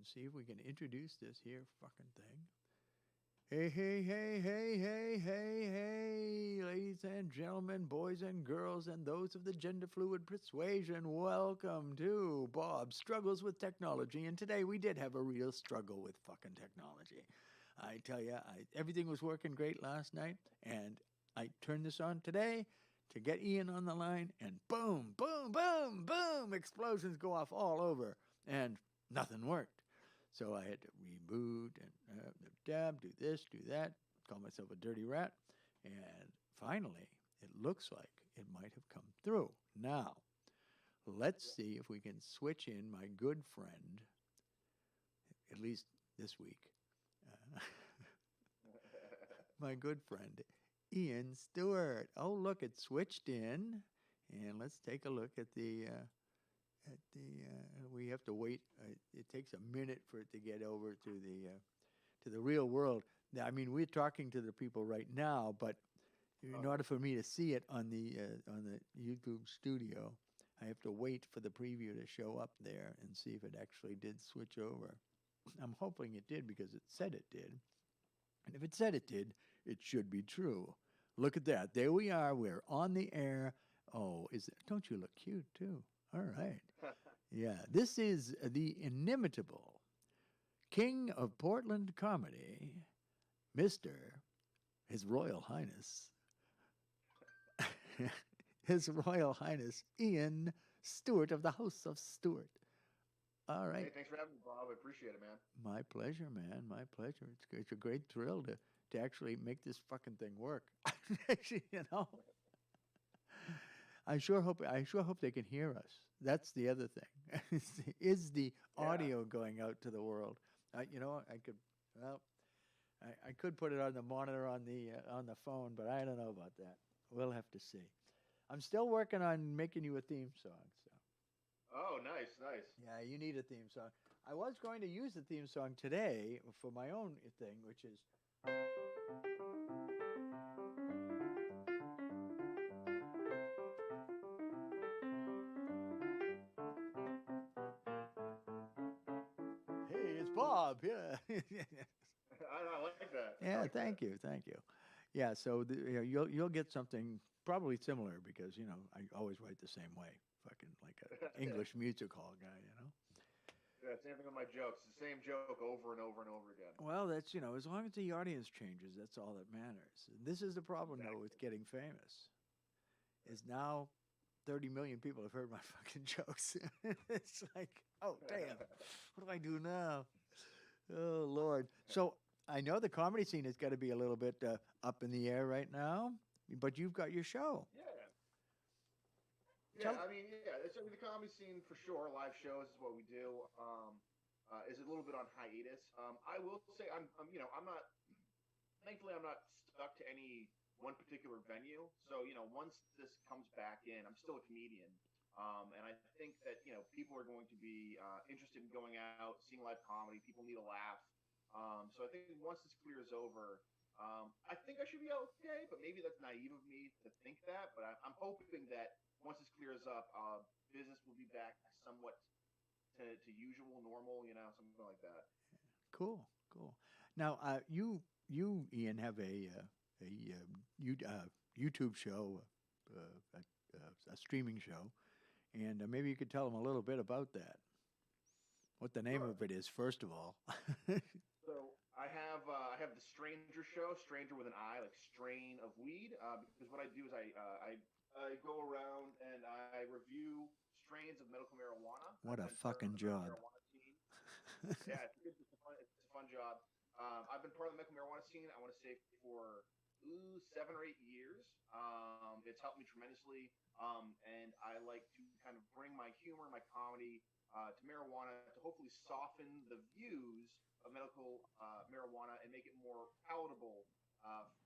and see if we can introduce this here fucking thing. Hey, hey, hey, hey, hey, hey, hey, ladies and gentlemen, boys and girls, and those of the gender fluid persuasion, welcome to Bob Struggles with Technology. And today we did have a real struggle with fucking technology. I tell you, everything was working great last night, and I turned this on today to get Ian on the line, and boom, boom, boom, boom, explosions go off all over, and nothing worked. So I had to reboot and do this, do that, call myself a dirty rat. And finally, it looks like it might have come through. Now, let's see if we can switch in my good friend, at least this week, my good friend, Ian Stewart. Oh, look, it switched in. And let's take a look at the... we have to wait. It takes a minute for it to get over to the real world. Now, I mean, we're talking to the people right now, but in order for me to see it on the YouTube studio, I have to wait for the preview to show up there and see if it actually did switch over. I'm hoping it did because it said it did, and if it said it did, it should be true. Look at that! There we are. We're on the air. Oh, don't you look cute too? All right. Yeah, this is the inimitable king of Portland comedy, Mr. His Royal Highness, His Royal Highness Ian Stewart of the House of Stewart. All right. Hey, thanks for having me, Bob. I appreciate it, man. My pleasure, man. My pleasure. It's a great thrill to actually make this fucking thing work. You know? I sure hope they can hear us. That's the other thing. Is the audio going out to the world? I could put it on the monitor on the phone, but I don't know about that. We'll have to see. I'm still working on making you a theme song. So. Oh, nice, nice. Yeah, you need a theme song. I was going to use the theme song today for my own thing, which is. Hey, it's Bob. Yeah. I like that. I Yeah, like thank that. you, thank you. Yeah, so you'll get something probably similar because I always write the same way, fucking like a English music hall guy, Yeah, same thing with my jokes. The same joke over and over and over again. Well, that's as long as the audience changes, that's all that matters. And this is the problem though with Exactly. getting famous. Is now 30 million people have heard my fucking jokes. It's like, oh damn, what do I do now? Oh Lord. So I know the comedy scene has got to be a little bit up in the air right now, but you've got your show. Yeah. Yeah, Tell. I mean, yeah, the comedy scene for sure. Live shows is what we do. Is a little bit on hiatus. I will say I'm not. Thankfully, I'm not stuck to any one particular venue. So once this comes back in, I'm still a comedian, and I think that people are going to be interested in going out, seeing live comedy. People need a laugh. So I think once this clears over, I think I should be okay. But maybe that's naive of me to think that. But I'm hoping that once this clears up, business will be back somewhat to usual, normal, something like that. Cool, cool. Now, you Ian have a YouTube show, a streaming show, and maybe you could tell them a little bit about that. What the name of Sure. it is, first of all. So I have the Stranger Show, Stranger with an I, like strain of weed. Because what I do is I go around and I review strains of medical marijuana. What I've a been part of fucking the medical job. marijuana scene. Yeah, it's a fun job. I've been part of the medical marijuana scene. I want to say for 7 or 8 years. It's helped me tremendously. And I like to kind of bring my humor, my comedy to marijuana to hopefully soften the views of medical marijuana and make it more palatable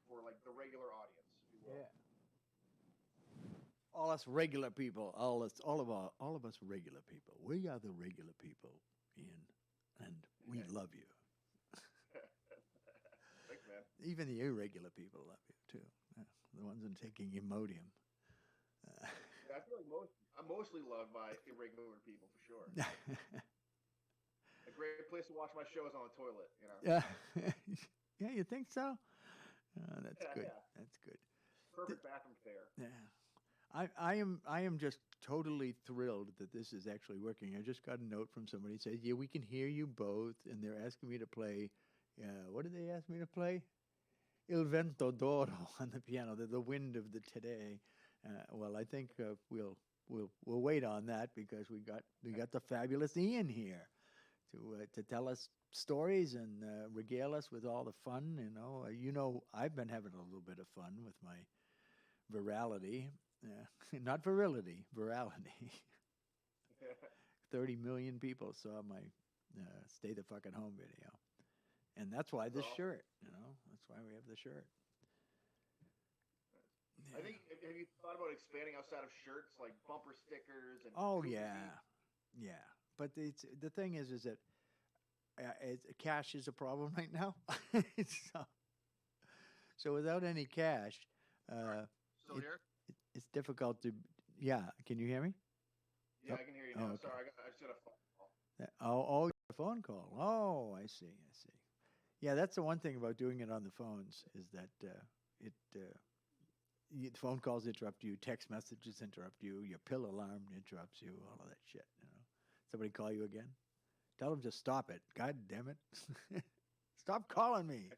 for like the regular audience, if you will. Yeah. All us regular people, all of us regular people. We are the regular people, Ian, and we love you. Thanks, man. Even the irregular people love you too. The ones that are taking Imodium. Yeah, I feel like I'm mostly loved by irregular people for sure. A great place to watch my shows on the toilet. You know. Yeah, yeah. You think so? That's Yeah, good. yeah. That's good. Perfect bathroom fare. Yeah. I am just totally thrilled that this is actually working. I just got a note from somebody said, "Yeah, we can hear you both," and they're asking me to play. What did they ask me to play? Il vento d'oro on the piano, the wind of the today. Well, I think we'll wait on that because we got the fabulous Ian here to tell us stories and regale us with all the fun. I've been having a little bit of fun with my virality. Not virility, virality. 30 million people saw my "Stay the fucking home" video, and that's why this awesome. shirt. That's why we have the shirt. I think. Have you thought about expanding outside of shirts, like bumper stickers and? Oh koozies? yeah. But the thing is that cash is a problem right now. so, so without any cash, Still here? it's difficult to. Yeah, can you hear me? Yeah, Oh, I can hear you oh, now. okay. Sorry, I just got a phone call. A phone call. Oh, I see. Yeah, that's the one thing about doing it on the phones is that the phone calls interrupt you, text messages interrupt you, your pill alarm interrupts you, all of that shit. Somebody call you again? Tell them to stop it. God damn it. Stop calling me.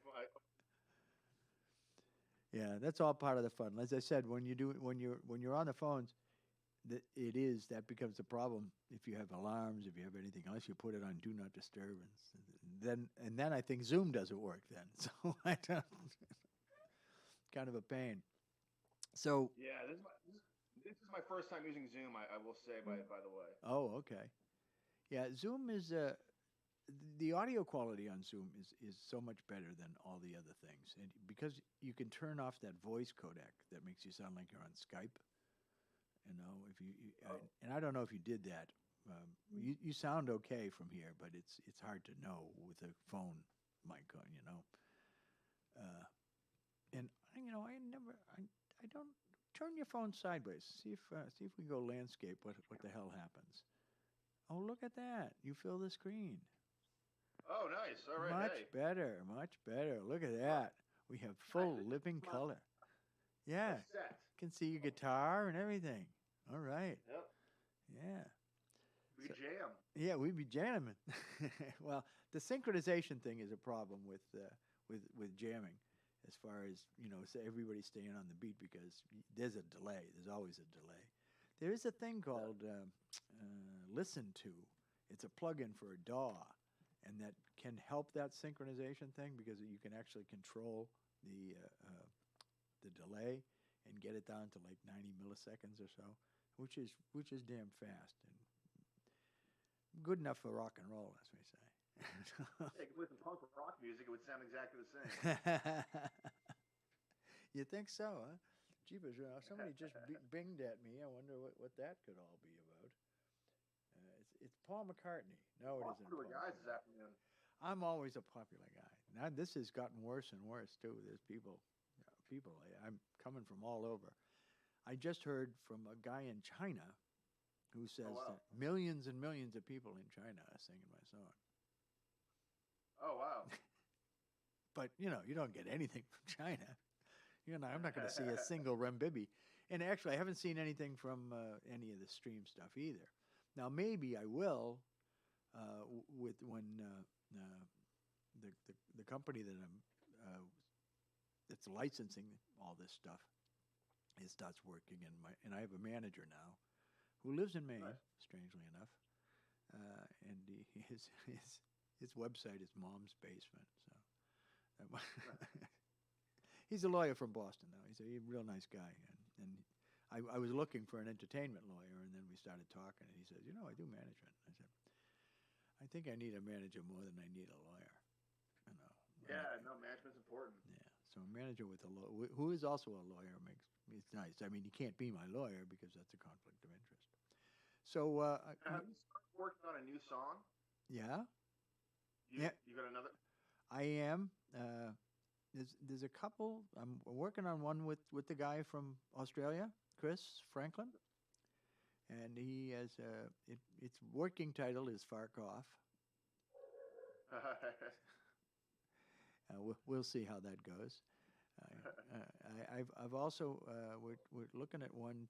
Yeah, that's all part of the fun. As I said, when you're on the phones, that becomes a problem. If you have alarms, if you have anything else, you put it on do not disturb, and then I think Zoom doesn't work then. So I don't. Kind of a pain. So Yeah, this is my first time using Zoom. I will say by the way. oh, okay. Yeah, Zoom is the audio quality on Zoom is so much better than all the other things, and because you can turn off that voice codec that makes you sound like you're on Skype. If and I don't know if you did that. You sound okay from here, but it's hard to know with a phone mic on. And I don't turn your phone sideways. See if we go landscape. What the hell happens? Oh, look at that! You fill the screen. Oh, nice. All right. Much Hey. better, much better. Look at that. We have full living color. Yeah, Set. can see your guitar and everything. All right. Yep. Yeah. We jam. Yeah, we'd be jamming. Well, the synchronization thing is a problem with jamming, as far as so everybody's staying on the beat because there's a delay. There's always a delay. There is a thing called Listen To. It's a plugin for a DAW, and that can help that synchronization thing because you can actually control the delay and get it down to like 90 milliseconds or so, which is damn fast and good enough for rock and roll, as we say. Hey, with some punk rock music, it would sound exactly the same. You think so, huh? Jeepers, somebody just binged at me. I wonder what that could all be about. It's Paul McCartney. No, it isn't. Popular guys this afternoon. I'm always a popular guy. Now this has gotten worse and worse too. There's people. I'm coming from all over. I just heard from a guy in China who says that millions and millions of people in China are singing my song. Oh, wow. But, you don't get anything from China. I'm not going to see a single Rembibi. And actually, I haven't seen anything from any of the stream stuff either. Now, maybe I will when the company that I'm that's licensing all this stuff it starts working, and I have a manager now who lives in Maine, Nice. strangely enough, and his website is Mom's Basement. So he's a lawyer from Boston, though. He's a real nice guy, and I was looking for an entertainment lawyer, and then we started talking, and he says, I do management. I said, I think I need a manager more than I need a lawyer. Yeah, no, management's important. Yeah, so a manager with who is also a lawyer it's nice. I mean, he can't be my lawyer because that's a conflict of interest. So, have you started working on a new song? Yeah. You got another? I am. There's a couple. I'm working on one with the guy from Australia, Chris Franklin, and he has its working title is Fark Off, We'll see how that goes. I've also we're looking at one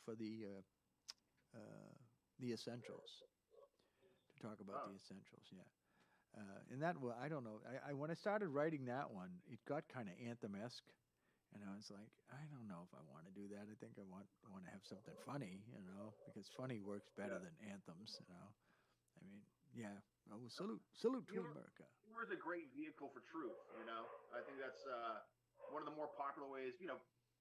for the essentials, to talk about Oh, the essentials. Yeah, and that I don't know. I when I started writing that one, it got kind of anthem-esque, and I was like, I don't know if I want to do that. I think I want to have something funny, because funny works better yeah. than anthems. I mean, yeah. Oh, salute to Humor, America. humor is a great vehicle for truth. I think that's one of the more popular ways.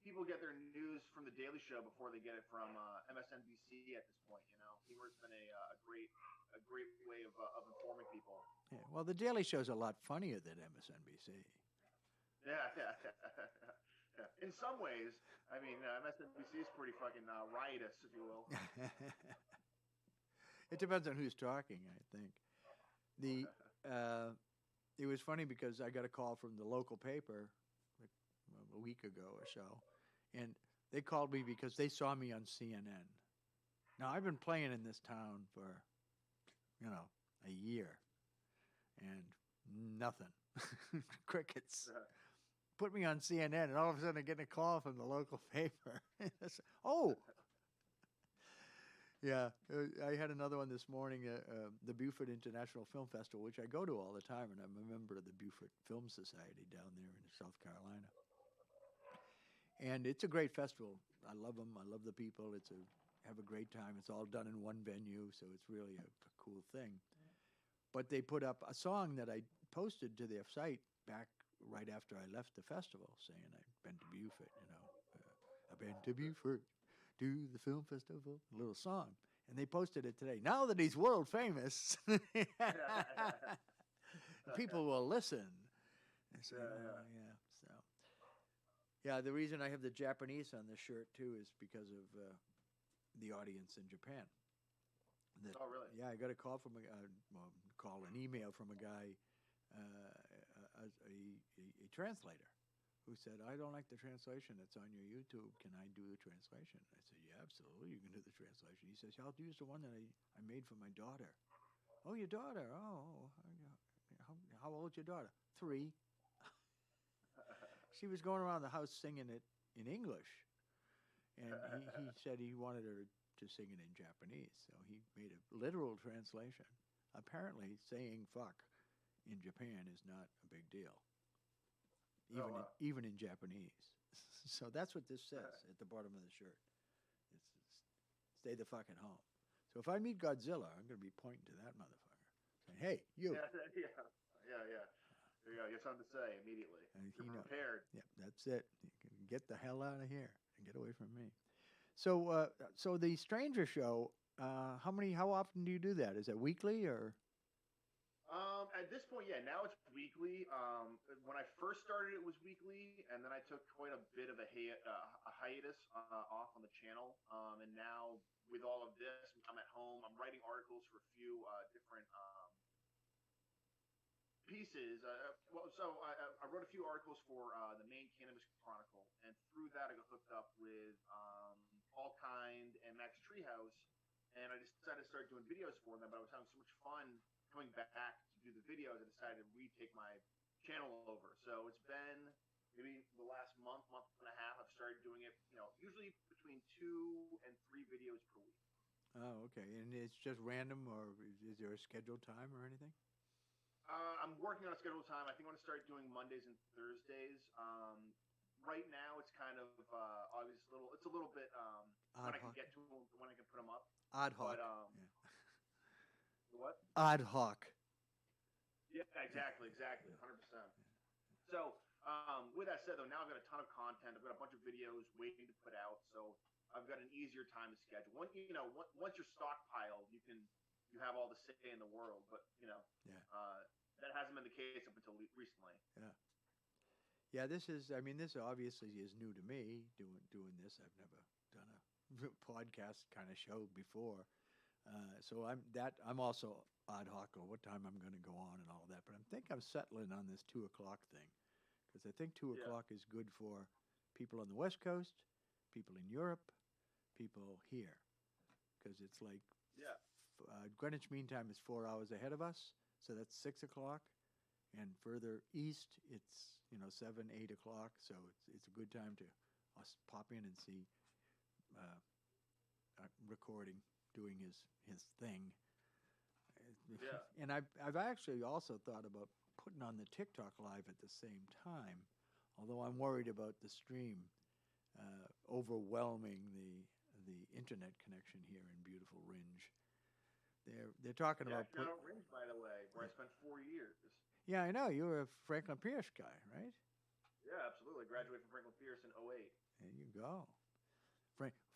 People get their news from the Daily Show before they get it from MSNBC at this point. Humor has been a great way of informing people. Yeah. Well, the Daily Show's a lot funnier than MSNBC. Yeah, yeah, yeah. In some ways, I mean, MSNBC is pretty fucking riotous, if you will. It depends on who's talking, I think. The It was funny because I got a call from the local paper like a week ago or so, and they called me because they saw me on CNN. Now I've been playing in this town for a year, and nothing, crickets. Put me on CNN, and all of a sudden I get a call from the local paper. Oh, yeah, I had another one this morning, the Beaufort International Film Festival, which I go to all the time, and I'm a member of the Beaufort Film Society down there in South Carolina. And it's a great festival. I love them. I love the people. Have a great time. It's all done in one venue, so it's really a cool thing. But they put up a song that I posted to their site back right after I left the festival, saying I've been to Beaufort. I've been to Beaufort, to the film festival. A little song, and they posted it today. Now that he's world famous, people will listen. And say, Yeah. yeah. So, yeah, the reason I have the Japanese on this shirt too is because of the audience in Japan. Oh, really? Yeah, I got a call from an email from a guy, a translator, who said, "I don't like the translation that's on your YouTube. Can I do the translation?" I said, "Yeah, absolutely, you can do the translation." He says, "Yeah, I'll use the one that I made for my daughter." "Oh, your daughter? Oh, how old's your daughter?" 3. She was going around the house singing it in English, and he said he wanted her to sing it in Japanese, so he made a literal translation. Apparently, saying "fuck" in Japan is not a big deal, Oh, wow. even in Japanese. So that's what this says at the bottom of the shirt. It's "Stay the fuck at home." So if I meet Godzilla, I'm going to be pointing to that motherfucker, saying, "Hey, you." Yeah, yeah. There you go. You have something to say immediately. And You're he knows. prepared. Yep, that's it. You can get the hell out of here and get away from me. So the Stranger Show. How often do you do that? Is it weekly or? At this point, yeah, now it's weekly. When I first started, it was weekly, and then I took quite a bit of a hiatus off on the channel. And now, with all of this, I'm at home. I'm writing articles for a few different pieces. I wrote a few articles for the Maine Cannabis Chronicle, and through that, I got hooked up with All Kind and Max Treehouse, and I decided to start doing videos for them. But I was having so much fun coming back to do the videos, I decided to retake my channel over. So it's been maybe the last month and a half. I've started doing it, usually between 2 and 3 videos per week. Oh, okay. And it's just random, or is there a scheduled time or anything? I'm working on a scheduled time. I think I'm going to start doing Mondays and Thursdays. Right now, it's kind of obvious. It's a little bit when I can get to them, when I can put them up. Ad hoc. But Yeah. what? Ad hoc. Yeah, exactly, 100%. So, with that said, though, now I've got a ton of content. I've got a bunch of videos waiting to put out, so I've got an easier time to schedule. Once you're stockpiled, you have all the say in the world. But Yeah. that hasn't been the case up until recently. Yeah. Yeah. This obviously is new to me. Doing this, I've never done a podcast kind of show before. So I'm also ad hoc on what time I'm going to go on and all that. But I think I'm settling on this 2 o'clock thing, because I think 2 o'clock is good for people on the West Coast, people in Europe, people here, because it's like Yeah. Greenwich Mean Time is 4 hours ahead of us. so that's 6 o'clock, and further east it's 7, 8 o'clock. So it's a good time to us pop in and see uh, recording, doing his thing. Yeah. And I've actually also thought about putting on the TikTok live at the same time, although I'm worried about the stream overwhelming the internet connection here in beautiful Ringe. They're talking Yeah, about I don't Rings, by the way, where I spent 4 years. Yeah, I know you were a Franklin Pierce guy, right? Yeah, absolutely. Graduated from Franklin Pierce in '08. There you go.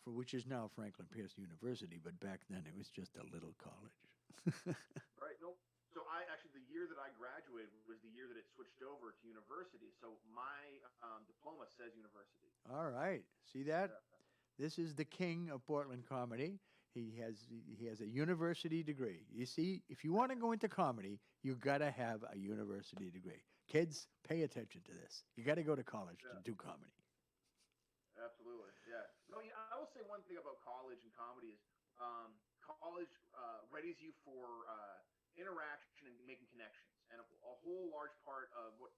For which is now Franklin Pierce University, but back then it was just a little college. Right. Nope. So I actually, the year that I graduated was the year that it switched over to university. So my diploma says university. All right, see that? Yeah. This is the king of Portland comedy. He has a university degree. You see, if you want to go into comedy, you got to have a university degree. Kids, pay attention to this. You got to go to college to Yeah. do comedy. Absolutely. Yeah. No, I will say one thing about college and comedy is college readies you for interaction and making connections. And a whole large part of what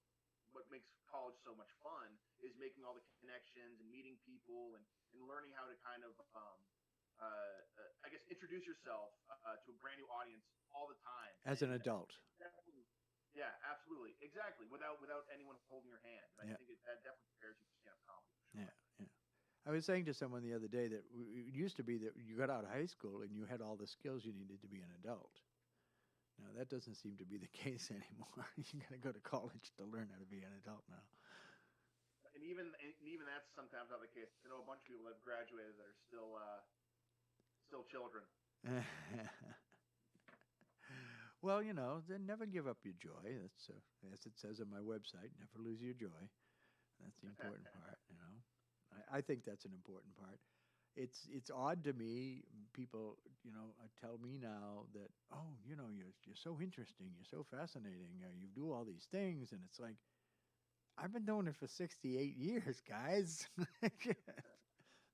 makes college so much fun is making all the connections and meeting people and learning how to kind of I guess introduce yourself to a brand new audience all the time. As an adult. Definitely, yeah, absolutely, exactly. Without anyone holding your hand, and I think that definitely prepares you for stand-up comedy. For sure. Yeah, yeah. I was saying to someone the other day that it used to be that you got out of high school and you had all the skills you needed to be an adult. Now, that doesn't seem to be the case anymore. You got to go to college to learn how to be an adult now. And even that's sometimes not the case. I know a bunch of people that have graduated that are still children. Well, then never give up your joy. That's as it says on my website. Never lose your joy. That's the important part. I think that's an important part. It's odd to me. People, tell me now that you're so interesting, you're so fascinating, you do all these things, and it's like I've been doing it for 68 years, guys.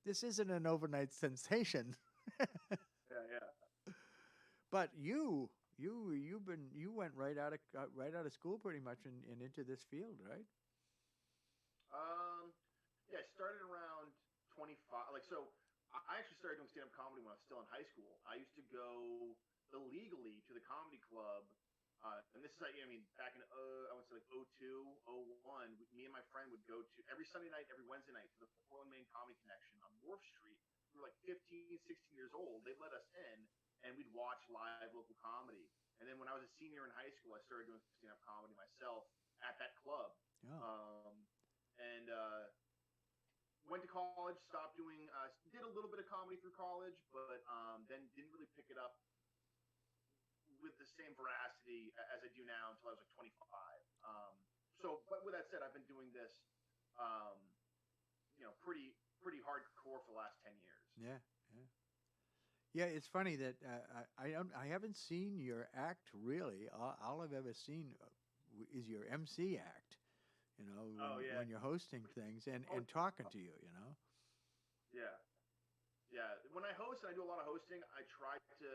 This isn't an overnight sensation. Yeah. But you went right out of school pretty much and into this field, right? Yeah, I started around 25. Like, so I actually started doing stand-up comedy when I was still in high school. I used to go illegally to the comedy club. And this is, back in, I would say like '02, '01, me and my friend would go to every Sunday night, every Wednesday night to the Portland, Maine Comedy Connection on Wharf Street. We were like 15, 16 years old. They'd let us in, and we'd watch live local comedy. And then when I was a senior in high school, I started doing stand-up comedy myself at that club. Oh. And went to college, stopped doing, did a little bit of comedy through college, but then didn't really pick it up with the same veracity as I do now until I was like 25. But with that said, I've been doing this, pretty hardcore for the last 10 years. Yeah. Yeah, it's funny that I haven't seen your act really. All I've ever seen is your MC act. When you're hosting things and talking to you. Yeah. When I host, and I do a lot of hosting, I try to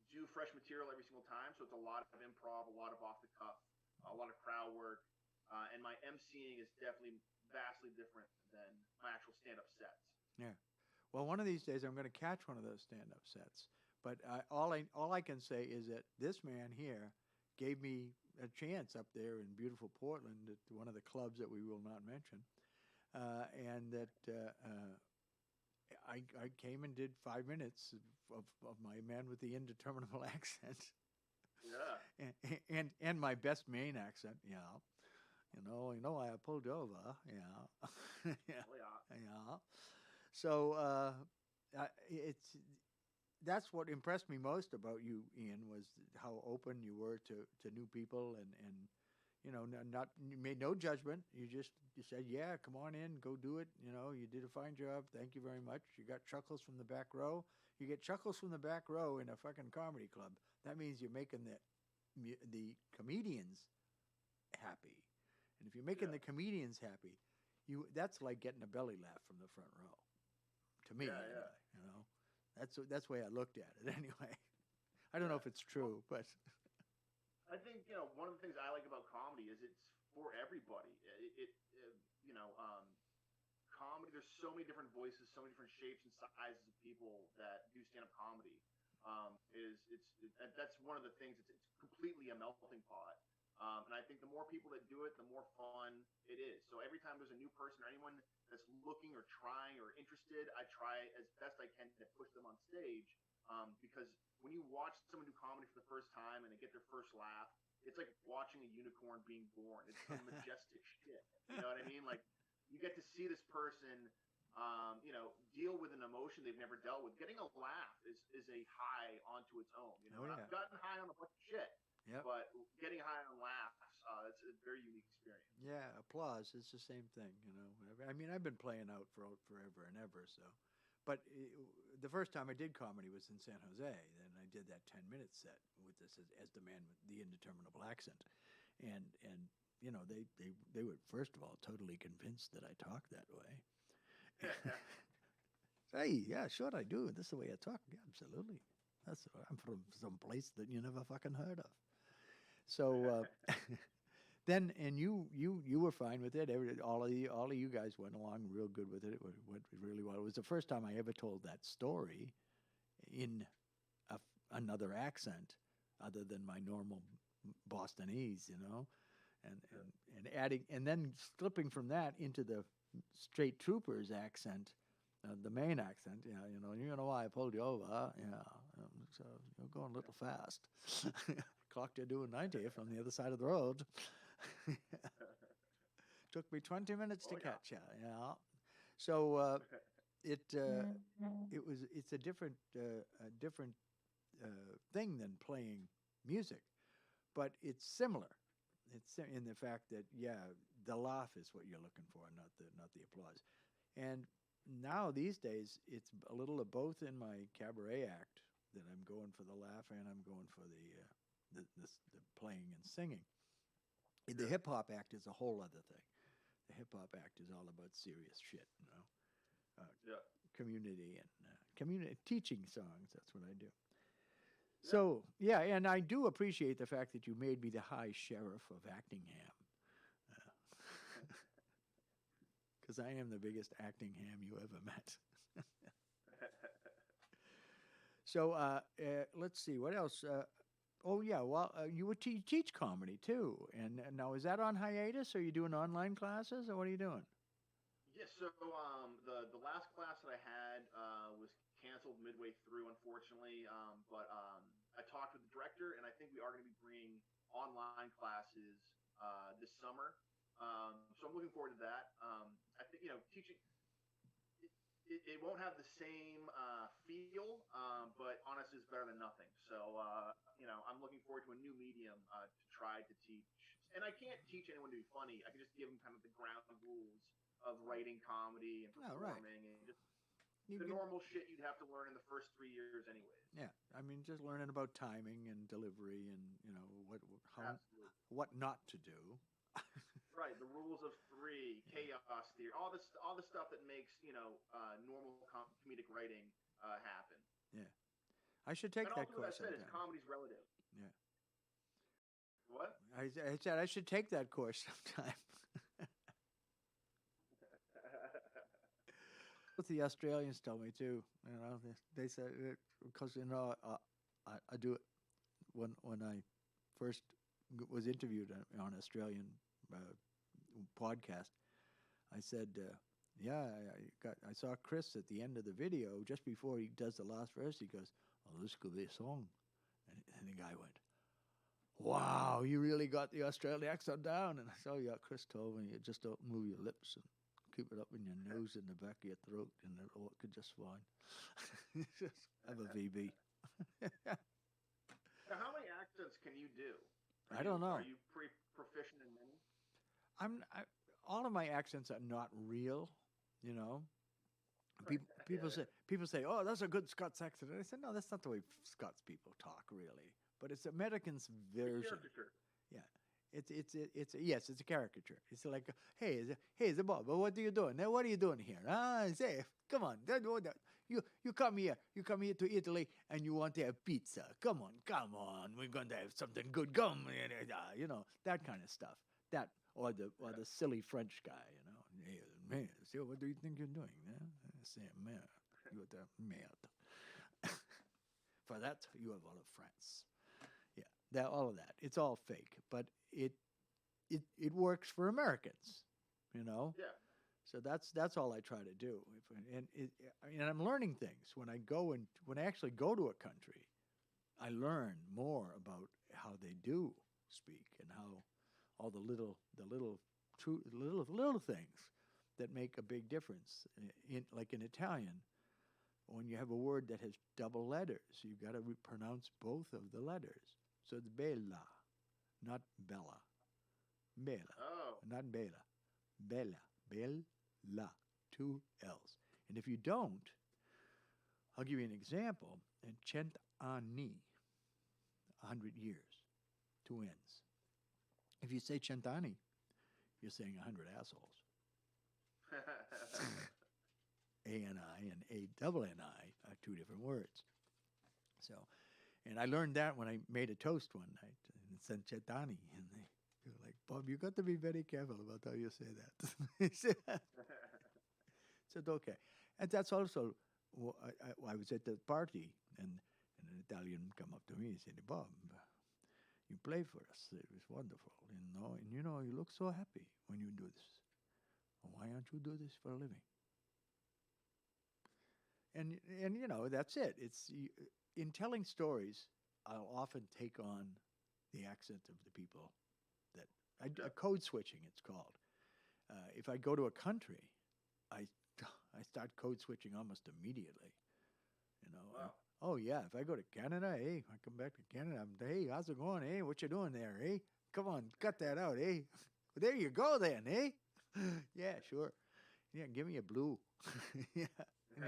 do fresh material every single time. So it's a lot of improv, a lot of off the cuff, a lot of crowd work, and my MCing is definitely vastly different than my actual stand-up sets. Yeah. Well, one of these days I'm going to catch one of those stand-up sets. But all I can say is that this man here gave me a chance up there in beautiful Portland at one of the clubs that we will not mention, and that I came and did 5 minutes of my man with the indeterminable accent. Yeah. and my best Maine accent. Yeah. I pulled over. Yeah. Yeah. Oh, yeah. Yeah. So that's what impressed me most about you, Ian, was how open you were to new people and you made no judgment. You said, yeah, come on in, go do it. You did a fine job. Thank you very much. You got chuckles from the back row. You get chuckles from the back row in a fucking comedy club. That means you're making the comedians happy. And if you're making the comedians happy, that's like getting a belly laugh from the front row. To me, anyway, That's the way I looked at it. Anyway, I don't know if it's true, but I think one of the things I like about comedy is it's for everybody. You know, comedy. There's so many different voices, so many different shapes and sizes of people that do stand up comedy. That's one of the things. It's completely a melting pot. And I think the more people that do it, the more fun it is. So every time there's a new person or anyone that's looking or trying or interested, I try as best I can to push them on stage. Because when you watch someone do comedy for the first time and they get their first laugh, it's like watching a unicorn being born. It's some majestic shit. You know what I mean? Like you get to see this person, deal with an emotion they've never dealt with. Getting a laugh is a high onto its own. Oh, And yeah. I've gotten high on a bunch of shit, Yep. but getting high on laughs, it's a very unique experience. Yeah, applause is the same thing, you know. I mean, I've been playing out for forever and ever, so. But the first time I did comedy was in San Jose. Then I did that 10-minute set with this as the man with the indeterminable accent, and they were first of all totally convinced that I talk that way. Hey, yeah, sure I do. This is the way I talk. Yeah, absolutely. I'm from some place that you never fucking heard of. So then, and you were fine with it. All of you guys went along real good with it. It went really well. It was the first time I ever told that story in another accent other than my normal Bostonese, you know, and adding and then slipping from that into the straight troopers accent. The main accent, yeah, you know why I pulled you over, huh? Yeah, so you're going a little fast. Clocked you doing 90 from the other side of the road. Took me 20 minutes to catch you. Yeah. So it's a different thing than playing music, but it's similar. It's in the fact that the laugh is what you're looking for, not the applause. And now these days it's a little of both in my cabaret act that I'm going for the laugh and I'm going for the playing and singing. The hip hop act is a whole other thing. The hip hop act is all about serious shit, you know. Community and community teaching songs. That's what I do. So and I do appreciate the fact that you made me the High Sheriff of Actingham, because I am the biggest Actingham you ever met. So let's see what else. You would teach comedy too, and now is that on hiatus? Or are you doing online classes, or what are you doing? Yeah, so the last class that I had was canceled midway through, unfortunately. But I talked with the director, and I think we are going to be bringing online classes this summer. So I'm looking forward to that. I think teaching it won't have the same feel, but honestly, it's better than nothing. So I'm looking forward to a new medium to try to teach. And I can't teach anyone to be funny. I can just give them kind of the ground rules of writing comedy and performing and just the normal shit you'd have to learn in the first 3 years, anyways. Yeah, I mean, just learning about timing and delivery and what not to do. Right, the rules of three, chaos theory, all the stuff that makes normal comedic writing happen. Yeah, I should take that course. What I said is comedy's relative. Yeah. What? I said I should take that course sometime. What the Australians tell me too. They said because I do it when I first was interviewed on an Australian podcast. I said, I saw Chris at the end of the video just before he does the last verse. He goes, "Oh, this could be a song," and the guy went, "Wow, you really got the Australian accent down." And I said, "Yeah, Chris told me you just don't move your lips and keep it up in your nose and the back of your throat, and it'll work just fine." Just have a VB. Now, how many accents can you do? I don't know. Are you pretty proficient in many? All of my accents are not real, you know. People say, "Oh, that's a good Scots accent." And I said, "No, that's not the way Scots people talk, really. But it's Americans' version." Yeah, it's a caricature. It's like, hey, Bob, what are you doing? What are you doing here? Say, Come on, you come here. You come here to Italy, and you want to have pizza. Come on. We're going to have something good. Come, you know, that kind of stuff. That or the silly French guy, you know. Hey, man, see, what do you think you're doing? Yeah? I say, man, you're the merde. For that, you have all of France. Yeah, that all of that. It's all fake, but it works for Americans, you know. Yeah. So that's all I try to do, and I'm learning things when I go and when I actually go to a country, I learn more about how they do speak and how all the little things that make a big difference. Like in Italian, when you have a word that has double letters, you got to pronounce both of the letters. So it's bella, not bella, bella, not bella, bella. Bella, two L's. And if you don't, I'll give you an example. In cent'anni, 100 years, two N's. If you say cent'anni, you're saying 100 assholes. A-N-I and A-double-N-I are two different words. So, and I learned that when I made a toast one night. And it said cent'anni, and they were like, Bob, you got to be very careful about how you say that. He said, okay. And that's also, I was at the party, and an Italian come up to me and said, Bob, you play for us. It was wonderful, you know. And, you know, you look so happy when you do this. Why don't you do this for a living? And you know, that's it. In telling stories, I'll often take on the accent of the people that code switching, it's called. If I go to a country, I start code switching almost immediately. You know. Wow. Oh yeah, if I go to Canada, hey, I come back to Canada. Hey, how's it going? Hey, what you doing there? Hey, come on, cut that out. Hey, there you go then. Hey, yeah, sure. Yeah, give me a blue. Yeah, and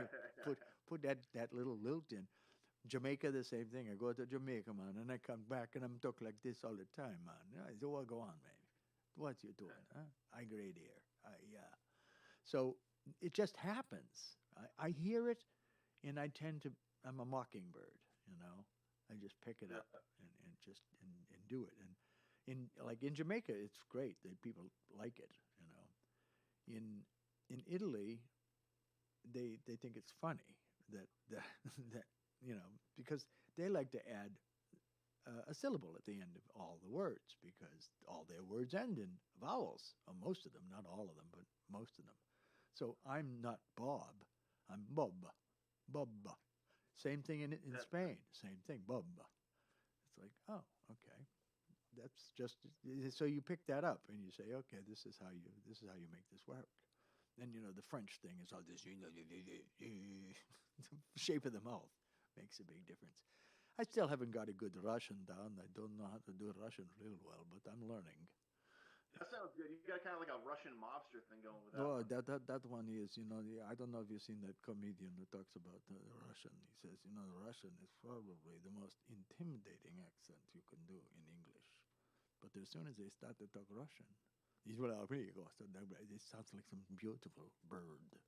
you put that little lilt in. Jamaica, the same thing. I go to Jamaica, man, and I come back and I'm talk like this all the time, man. I say, well, go on, man. What you doing? Huh? I grade here. Yeah. So it just happens. I hear it, and I'm a mockingbird, you know. I just pick it up and do it. And in Jamaica, it's great. People like it, you know. In Italy, they think it's funny that that you know, because they like to add a syllable at the end of all the words, because all their words end in vowels. Most of them, not all of them, but most of them. So I'm not Bob, I'm Bob. Same thing in Spain. Same thing, Bob. It's like, oh, okay. That's just so you pick that up and you say, okay, this is how you make this work. And you know, the French thing is all this, you know, the shape of the mouth makes a big difference. I still haven't got a good Russian down. I don't know how to do Russian real well, but I'm learning. That sounds good. You got kind of like a Russian mobster thing going with that. Oh, one. that one is, you know, I don't know if you've seen that comedian who talks about the Russian. He says, you know, the Russian is probably the most intimidating accent you can do in English. But as soon as they start to talk Russian, he's well, here you go. So it sounds like some beautiful bird.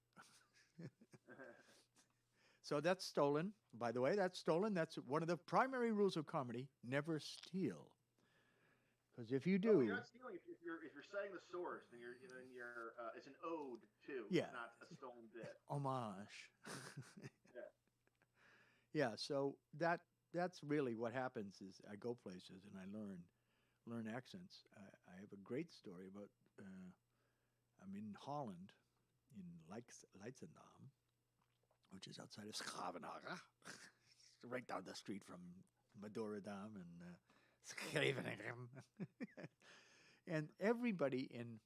So that's stolen. By the way, that's stolen. That's one of the primary rules of comedy. Never steal. Because if you do, you're not stealing. If you're citing the source, then it's an ode too. Yeah. It's not a stolen bit. Homage. Yeah. Yeah. So that's really what happens. Is I go places and I learn accents. I have a great story about. I'm in Holland, in Leidschendam, which is outside of Scheveningen, right down the street from Madurodam and Scheveningen. And everybody in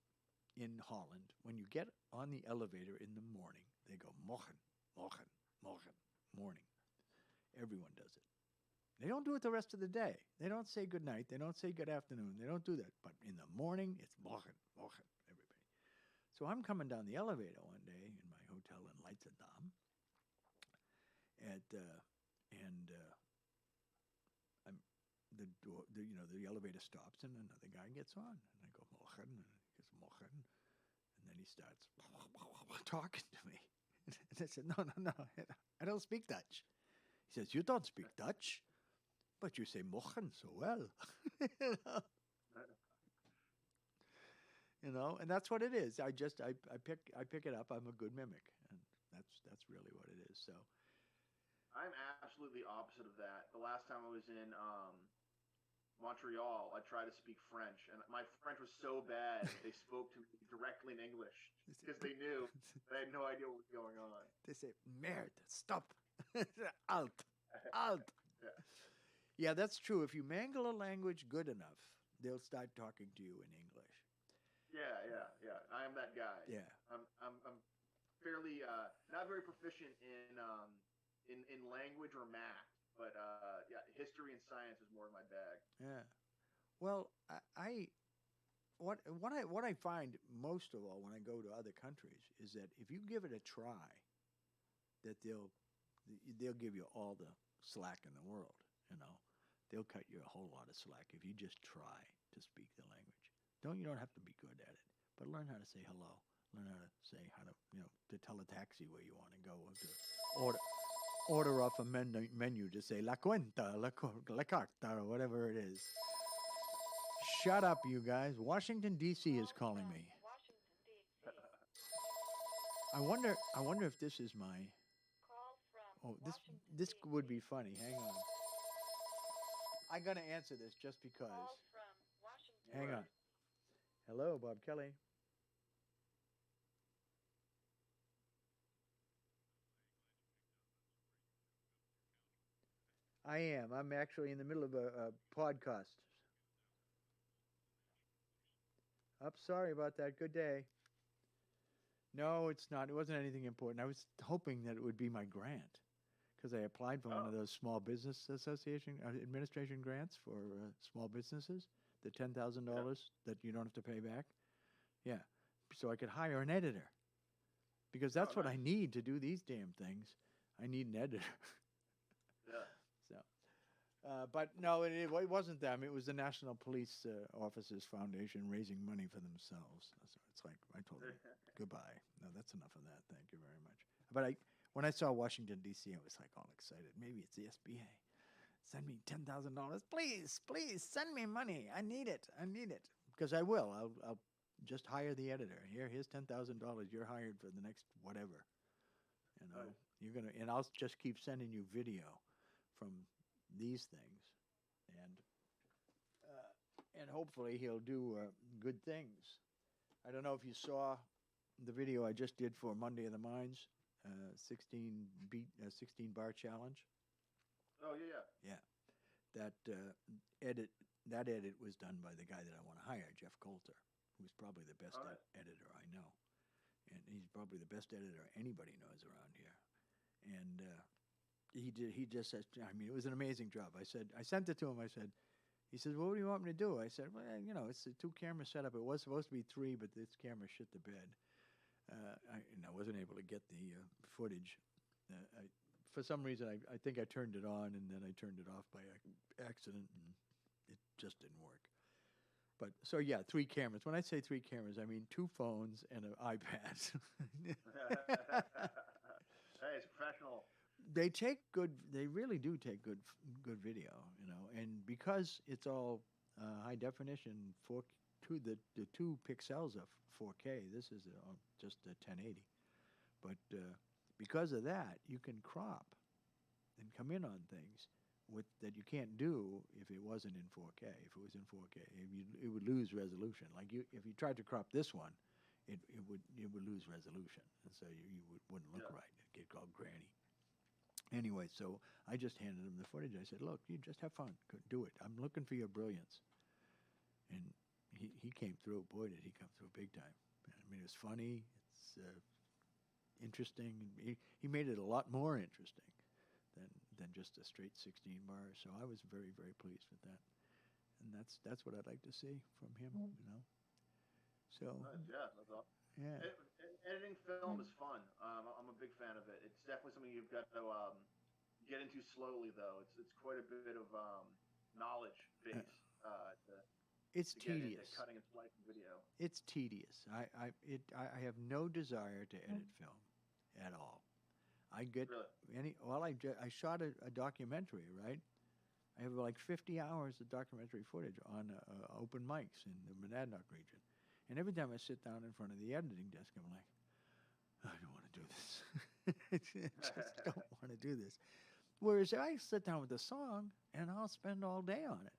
Holland, when you get on the elevator in the morning, they go morgen, morgen, morgen, morning. Everyone does it. They don't do it the rest of the day. They don't say good night. They don't say good afternoon. They don't do that. But in the morning, it's morgen, morgen, everybody. So I'm coming down the elevator one day in my hotel in Leidschendam, the elevator stops and another guy gets on, and I go morgen, and he goes morgen, and then he starts talking to me. And I said, no, no, no, I don't speak Dutch. He says, you don't speak Dutch, but you say mochen so well. you know? You know, and that's what it is. I pick it up. I'm a good mimic, and that's really what it is. So I'm absolutely opposite of that. The last time I was in Montreal, I tried to speak French, and my French was so bad they spoke to me directly in English because they knew that I had no idea what was going on. they say, merde, stop, alt, alt. Yeah, Yeah, that's true. If you mangle a language good enough, they'll start talking to you in English. yeah. I am that guy. Yeah. I'm fairly not very proficient in language or math, but yeah, history and science is more my bag. Yeah. Well, what I find most of all when I go to other countries is that if you give it a try, that they'll give you all the slack in the world. You know, they'll cut you a whole lot of slack if you just try to speak the language. You don't have to be good at it, but learn how to say hello. Learn how to to tell a taxi where you want to go, or to order off a menu to say la cuenta, la carta, or whatever it is. Shut up, you guys. Washington D.C. is calling me. I wonder if this is my. Oh, this would be funny. Hang on. I'm gonna answer this just because. Hang on. Hello, Bob Kelly. I am. I'm actually in the middle of a podcast. I'm sorry about that. Good day. No, it's not. It wasn't anything important. I was hoping that it would be my grant because I applied for one of those small business association administration grants for small businesses, the $10,000 that you don't have to pay back. Yeah, so I could hire an editor because that's what I need to do these damn things. I need an editor. Yeah. So, but no, it wasn't them. It was the National Police Officers Foundation raising money for themselves. So it's like I told them goodbye. No, that's enough of that. Thank you very much. But when I saw Washington D.C., I was like all excited. Maybe it's the SBA. Send me $10,000, please, please send me money. I need it. I need it because I will. I'll just hire the editor. Here's $10,000. You're hired for the next whatever. You know, you're gonna, and I'll just keep sending you video from these things, and hopefully he'll do good things. I don't know if you saw the video I just did for Monday of the Minds, 16 bar challenge. Oh yeah. Yeah, that edit was done by the guy that I want to hire, Jeff Coulter, who's probably the best editor I know, and he's probably the best editor anybody knows around here. And he just said, I mean, it was an amazing job. I sent it to him. He says, well, what do you want me to do? I said, well, it's a 2-camera setup. It was supposed to be 3, but this camera shit the bed. I wasn't able to get the footage. For some reason, I think I turned it on, and then I turned it off by accident, and it just didn't work. But so, yeah, 3 cameras. When I say 3 cameras, I mean 2 phones and an iPad. Hey, it's professional. They really do take good video, and because it's all high definition, the 2 pixels of 4K, this is just a 1080. But because of that, you can crop and come in on things that you can't do if it wasn't in 4K. If it was in 4K, it would lose resolution. Like if you tried to crop this one, it would lose resolution, and so you wouldn't look right. It'd get called granny. Anyway, so I just handed him the footage. I said, look, you just have fun. Do it. I'm looking for your brilliance. And he came through. Boy, did he come through big time. I mean, it was funny. It's interesting. He made it a lot more interesting than just a straight 16 bar. So I was very, very pleased with that. And that's what I'd like to see from him, So yeah, that's awesome. Yeah. Editing film is fun. I'm a big fan of it. It's definitely something you've got to get into slowly, though. It's quite a bit of knowledge base. It's to tedious. Get into cutting and slicing video. It's tedious. I have no desire to edit film at all. I get Really? I shot a documentary, right? I have like 50 hours of documentary footage on open mics in the Monadnock region. And every time I sit down in front of the editing desk, I'm like, I don't want to do this. I just don't want to do this. Whereas I sit down with a song and I'll spend all day on it,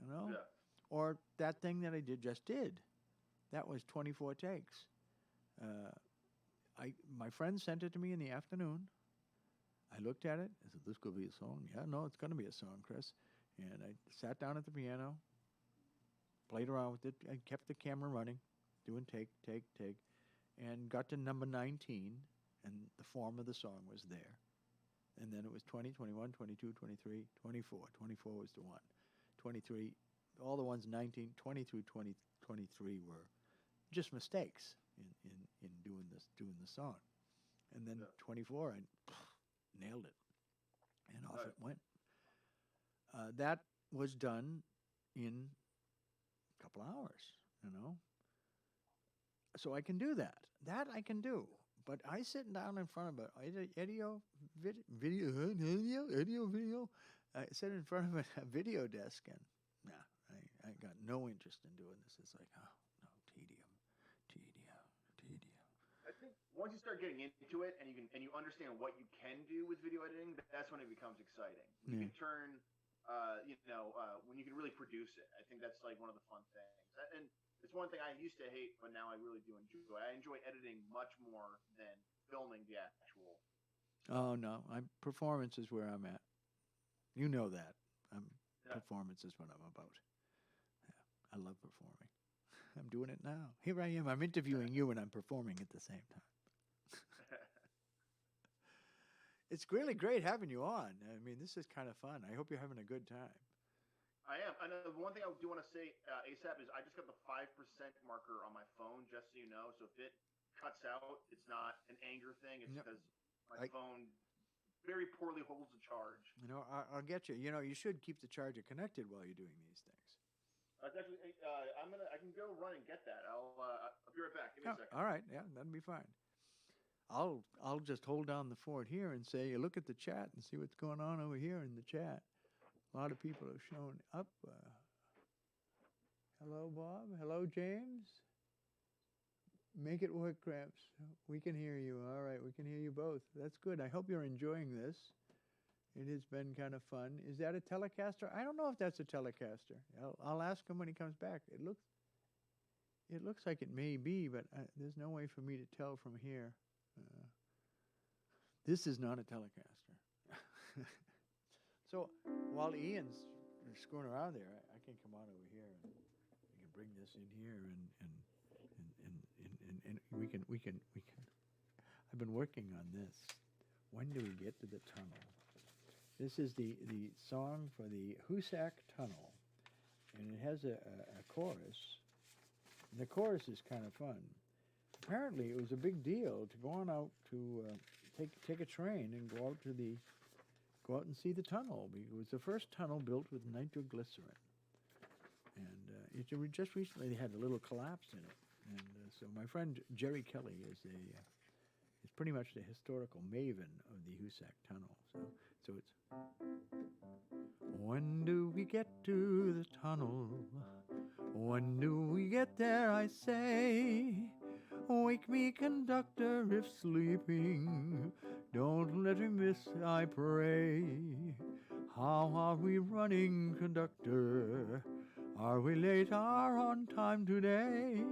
you know? Yeah. Or that thing that I just did. That was 24 takes. Uh, my friend sent it to me in the afternoon. I looked at it. I said, "This could be a song." Yeah, no, it's going to be a song, Chris. And I sat down at the piano, played around with it. I kept the camera running, doing take, and got to number 19, and the form of the song was there. And then it was 20, 21, 22, 23, 24. 24 was the one. 23, all the ones 19, 20 through 20, 23 were just mistakes in doing the song. And then 24, I nailed it. And off it went. That was done in a couple hours, you know. So I can do that. That I can do. But I sit down in front of a video. I sit in front of a video desk and I got no interest in doing this. It's like, oh no, tedium. I think once you start getting into it and you understand what you can do with video editing, that's when it becomes exciting. You can turn, when you can really produce it. I think that's like one of the fun things. And it's one thing I used to hate, but now I really do enjoy. I enjoy editing much more than filming the actual. Oh no, performance is where I'm at. You know that. Performance is what I'm about. Yeah, I love performing. I'm doing it now. Here I am. I'm interviewing you and I'm performing at the same time. It's really great having you on. I mean, this is kind of fun. I hope you're having a good time. I am. And the one thing I do want to say ASAP is I just got the 5% marker on my phone, just so you know. So if it cuts out, it's not an anger thing. It's because my phone very poorly holds the charge. You know, I'll get you. You know, you should keep the charger connected while you're doing these things. Actually, I can go run and get that. I'll be right back. Give me a second. All right. Yeah, that'd be fine. I'll just hold down the fort here and say, look at the chat and see what's going on over here in the chat. A lot of people have shown up. Hello, Bob. Hello, James. Make it work, Gramps. We can hear you. All right, we can hear you both. That's good. I hope you're enjoying this. It has been kind of fun. Is that a Telecaster? I don't know if that's a Telecaster. I'll ask him when he comes back. It looks like it may be, but there's no way for me to tell from here. This is not a Telecaster. So while Ian's screwing around there, I can come on over here and we can bring this in here and we can. I've been working on this. When do we get to the tunnel? This is the song for the Hoosac Tunnel, and it has a chorus. And the chorus is kind of fun. Apparently, it was a big deal to go on out to take a train and go out and see the tunnel. It was the first tunnel built with nitroglycerin, and it just recently had a little collapse in it. And so my friend Jerry Kelly is pretty much the historical maven of the Hoosac Tunnel. So it's, when do we get to the tunnel? When do we get there, I say? Wake me, conductor, if sleeping. Don't let me miss, I pray. How are we running, conductor? Are we late or on time today?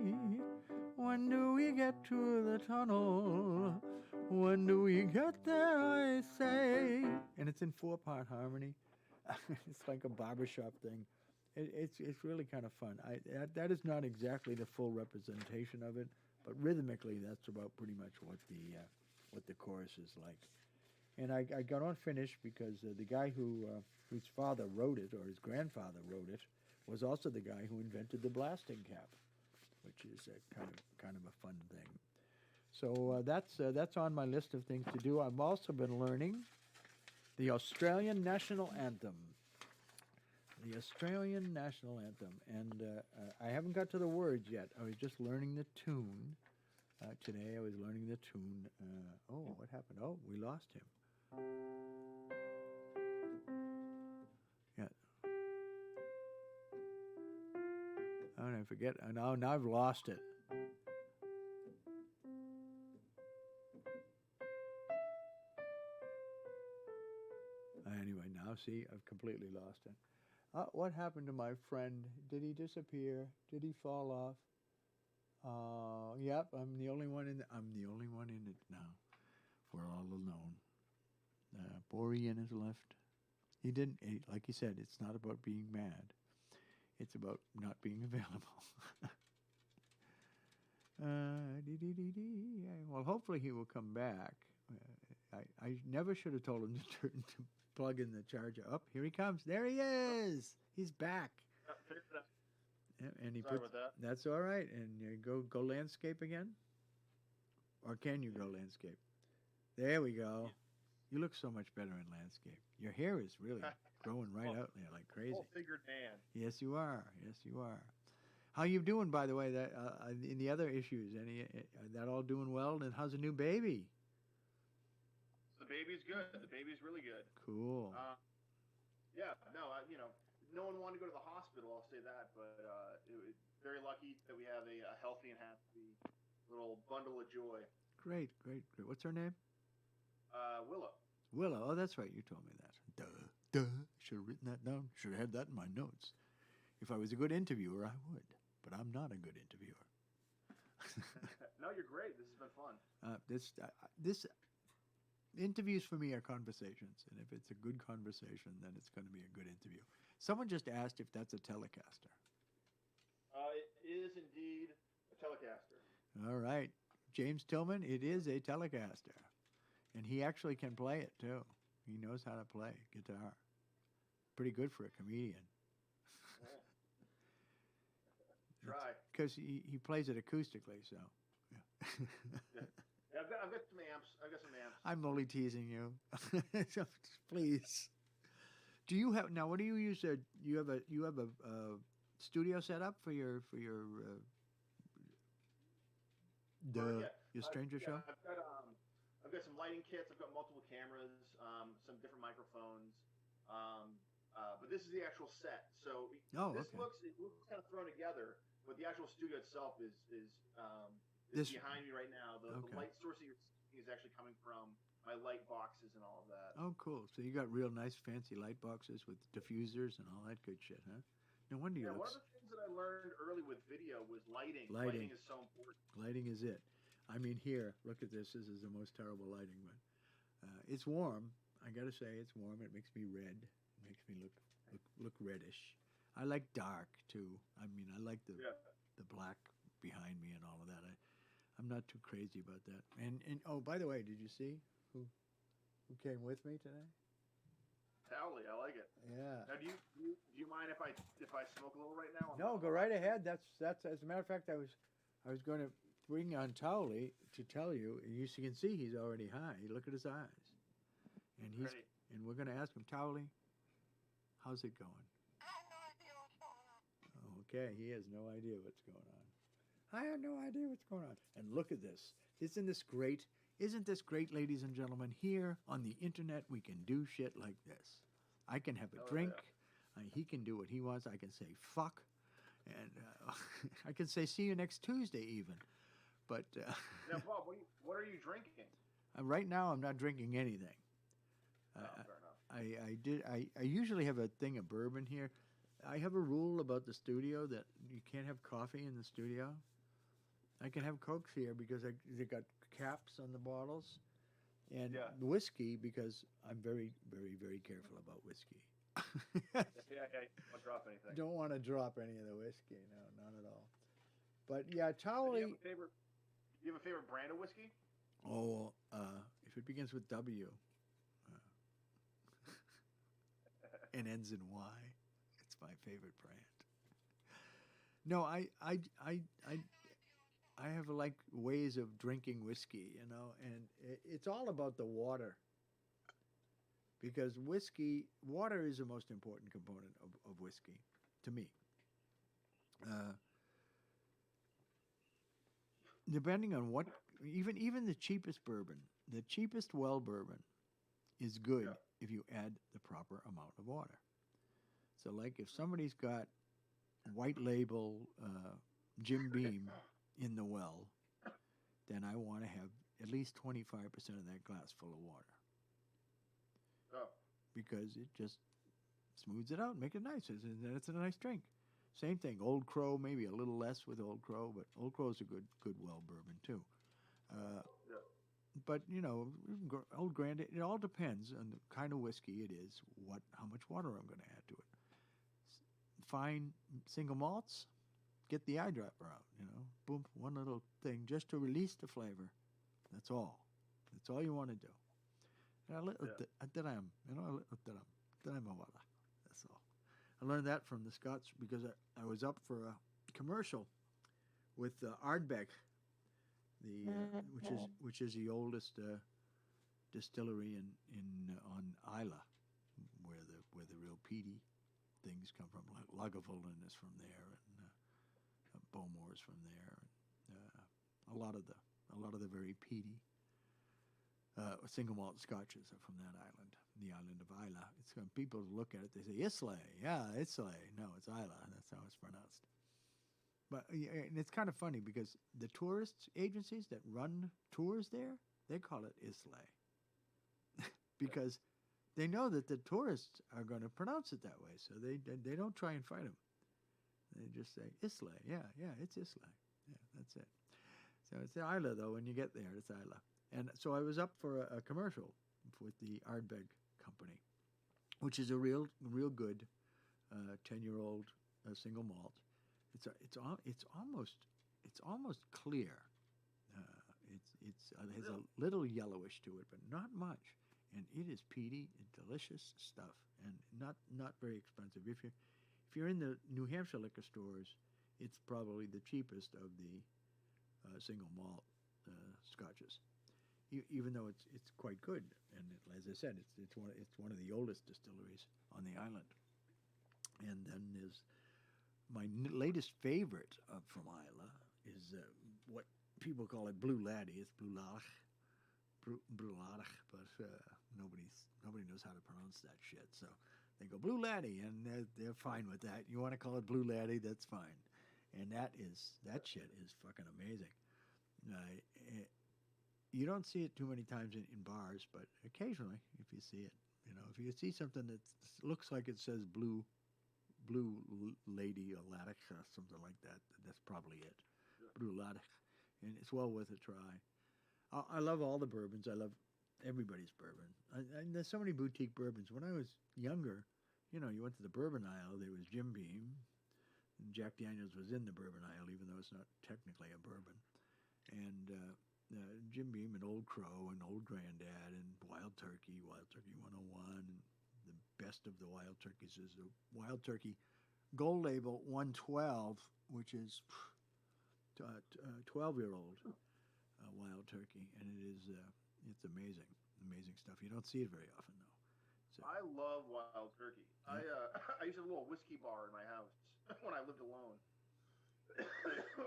When do we get to the tunnel? When do we get there, I say? And it's in 4-part harmony. It's like a barbershop thing. It's really kind of fun. That is not exactly the full representation of it, but rhythmically, that's about pretty much what the chorus is like. And I got on finished because the guy whose father wrote it, or his grandfather wrote it, was also the guy who invented the blasting cap, which is kind of a fun thing. So that's on my list of things to do. I've also been learning the Australian National Anthem. The Australian National Anthem. And I haven't got to the words yet. I was just learning the tune. Today I was learning the tune. Oh, what happened? Oh, we lost him. Yeah. Oh, and I forget. Now I've lost it. Anyway, now see, I've completely lost it. What happened to my friend? Did he disappear? Did he fall off? Yep, I'm the only one in. I'm the only one in it now. We're all alone. Poor Ian is left. He didn't, like he said, it's not about being mad. It's about not being available. Well, hopefully he will come back. I never should have told him to plug in the charger. Up, here he comes. There he is. He's back. Figured it out. Yeah, and he Sorry puts. about that. That's all right. And go landscape again. Or can you go landscape? There we go. You look so much better in landscape. Your hair is really growing right out there like crazy. Full-figured man. Yes, you are. Yes, you are. How you doing, by the way? That in the other issues, that all doing well? And how's the new baby? The baby's good. The baby's really good. Cool. Yeah. No. No one wanted to go to the hospital. I'll say that. But very lucky that we have a healthy and happy little bundle of joy. Great. What's her name? Willow. Willow. Oh, that's right. You told me that. Duh. Should have written that down. Should have had that in my notes. If I was a good interviewer, I would. But I'm not a good interviewer. No, you're great. This has been fun. This interviews for me are conversations, and if it's a good conversation, then it's going to be a good interview. Someone just asked if that's a Telecaster. It is indeed a Telecaster. All right, James Tillman, it is a Telecaster, and he actually can play it too. He knows how to play guitar. Pretty good for a comedian. Try. Because he plays it acoustically, so. Yeah. I've got some amps. I'm only teasing you. Please. Do you have now? What do you use? You have a studio set up for your your stranger show. I've got some lighting kits. I've got multiple cameras, some different microphones. But this is the actual set. So this looks kind of thrown together, but the actual studio itself is behind me right now. The light source that you're seeing is actually coming from my light boxes and all of that. Oh, cool. So you got real nice fancy light boxes with diffusers and all that good shit, huh? No wonder you. Yeah, one of the things that I learned early with video was lighting. Lighting is so important. Lighting is it. I mean, here, look at this. This is the most terrible lighting, but it's warm. I got to say, it's warm. It makes me red. It makes me look reddish. I like dark too. I mean, I like the black behind me and all of that. I'm not too crazy about that. And oh, by the way, did you see who came with me today? Towley, I like it. Yeah. Now, do you mind if I smoke a little right now? No, go right ahead. That's as a matter of fact, I was going to bring on Towley to tell you. You can see he's already high. Look at his eyes, and we're going to ask him, Towley, how's it going? I have no idea what's going on. Okay, he has no idea what's going on. I have no idea what's going on. And look at this. Isn't this great? Isn't this great, ladies and gentlemen? Here on the internet, we can do shit like this. I can have a drink. Yeah. He can do what he wants. I can say fuck. And I can say see you next Tuesday even. But now, Bob, what are you drinking? Right now, I'm not drinking anything. Fair enough. I usually have a thing of bourbon here. I have a rule about the studio that you can't have coffee in the studio. I can have Cokes here because they got caps on the bottles, and whiskey because I'm very, very, very careful about whiskey. Don't drop anything. Don't want to drop any of the whiskey. No, not at all. But yeah, Towley. Do you have a favorite brand of whiskey? Oh, if it begins with W and ends in Y, it's my favorite brand. No, I have like ways of drinking whiskey, and it's all about the water. Because water is the most important component of whiskey, to me. depending on what, even the cheapest bourbon, the cheapest well bourbon is good Yeah. if you add the proper amount of water. So, like if somebody's got white label Jim Beam in the well, then I want to have at least 25% of that glass full of water Oh, because it just smooths it out, make it nice. It's a nice drink. Same thing, Old Crow, maybe a little less with Old Crow, but Old Crow's a good well bourbon too. Uh, yeah. but Old Grand, it all depends on the kind of whiskey it is, how much water I'm going to add to it. Fine single malts, get the eyedropper out. Boom, one little thing just to release the flavor. That's all. That's all you want to do. Yeah. That's all. I learned that from the Scots because I was up for a commercial with Ardbeg, which is the oldest distillery in on Isla, where the real peaty things come from. Like Lagavulin is from there, and Bowmore's from there, and a lot of the very peaty single malt scotches are from that island, the island of Isla. It's when people look at it, they say Islay. Yeah, Islay. No, it's Isla. That's how it's pronounced. But and it's kind of funny because the tourist agencies that run tours there, they call it Islay because they know that the tourists are going to pronounce it that way, so they don't try and fight them. They just say Islay. Yeah, it's Islay. Yeah, that's it. So it's Isla though. When you get there, it's Isla. And so I was up for a commercial with the Ardbeg company, which is a real good 10-year-old single malt. It's almost clear. It has a little yellowish to it, but not much. And it is peaty and delicious stuff, and not very expensive. If you're in the New Hampshire liquor stores, it's probably the cheapest of the single malt scotches. Even though it's quite good, and as I said, it's one of the oldest distilleries on the island. And then there's my latest favorite from Isla is what people call it Blue Laddie. It's Blue Lach, Blue Lach, but nobody knows how to pronounce that shit. So they go Blue Laddie, and they're fine with that. You want to call it Blue Laddie, that's fine. And that shit is fucking amazing. You don't see it too many times in bars, but occasionally, if you see it, if you see something that looks like it says blue lady or laddick or something like that, that's probably it. Yeah. Blue laddick, and it's well worth a try. I love all the bourbons. I love everybody's bourbon. And there's so many boutique bourbons. When I was younger, you went to the bourbon aisle. There was Jim Beam, and Jack Daniels was in the bourbon aisle, even though it's not technically a bourbon. And Jim Beam and Old Crow and Old Grandad and Wild Turkey 101. And the best of the Wild Turkeys is the Wild Turkey Gold Label 112, which is 12-year-old Wild Turkey, and it's amazing stuff. You don't see it very often though. So, I love Wild Turkey. Yeah. I used to have a little whiskey bar in my house when I lived alone.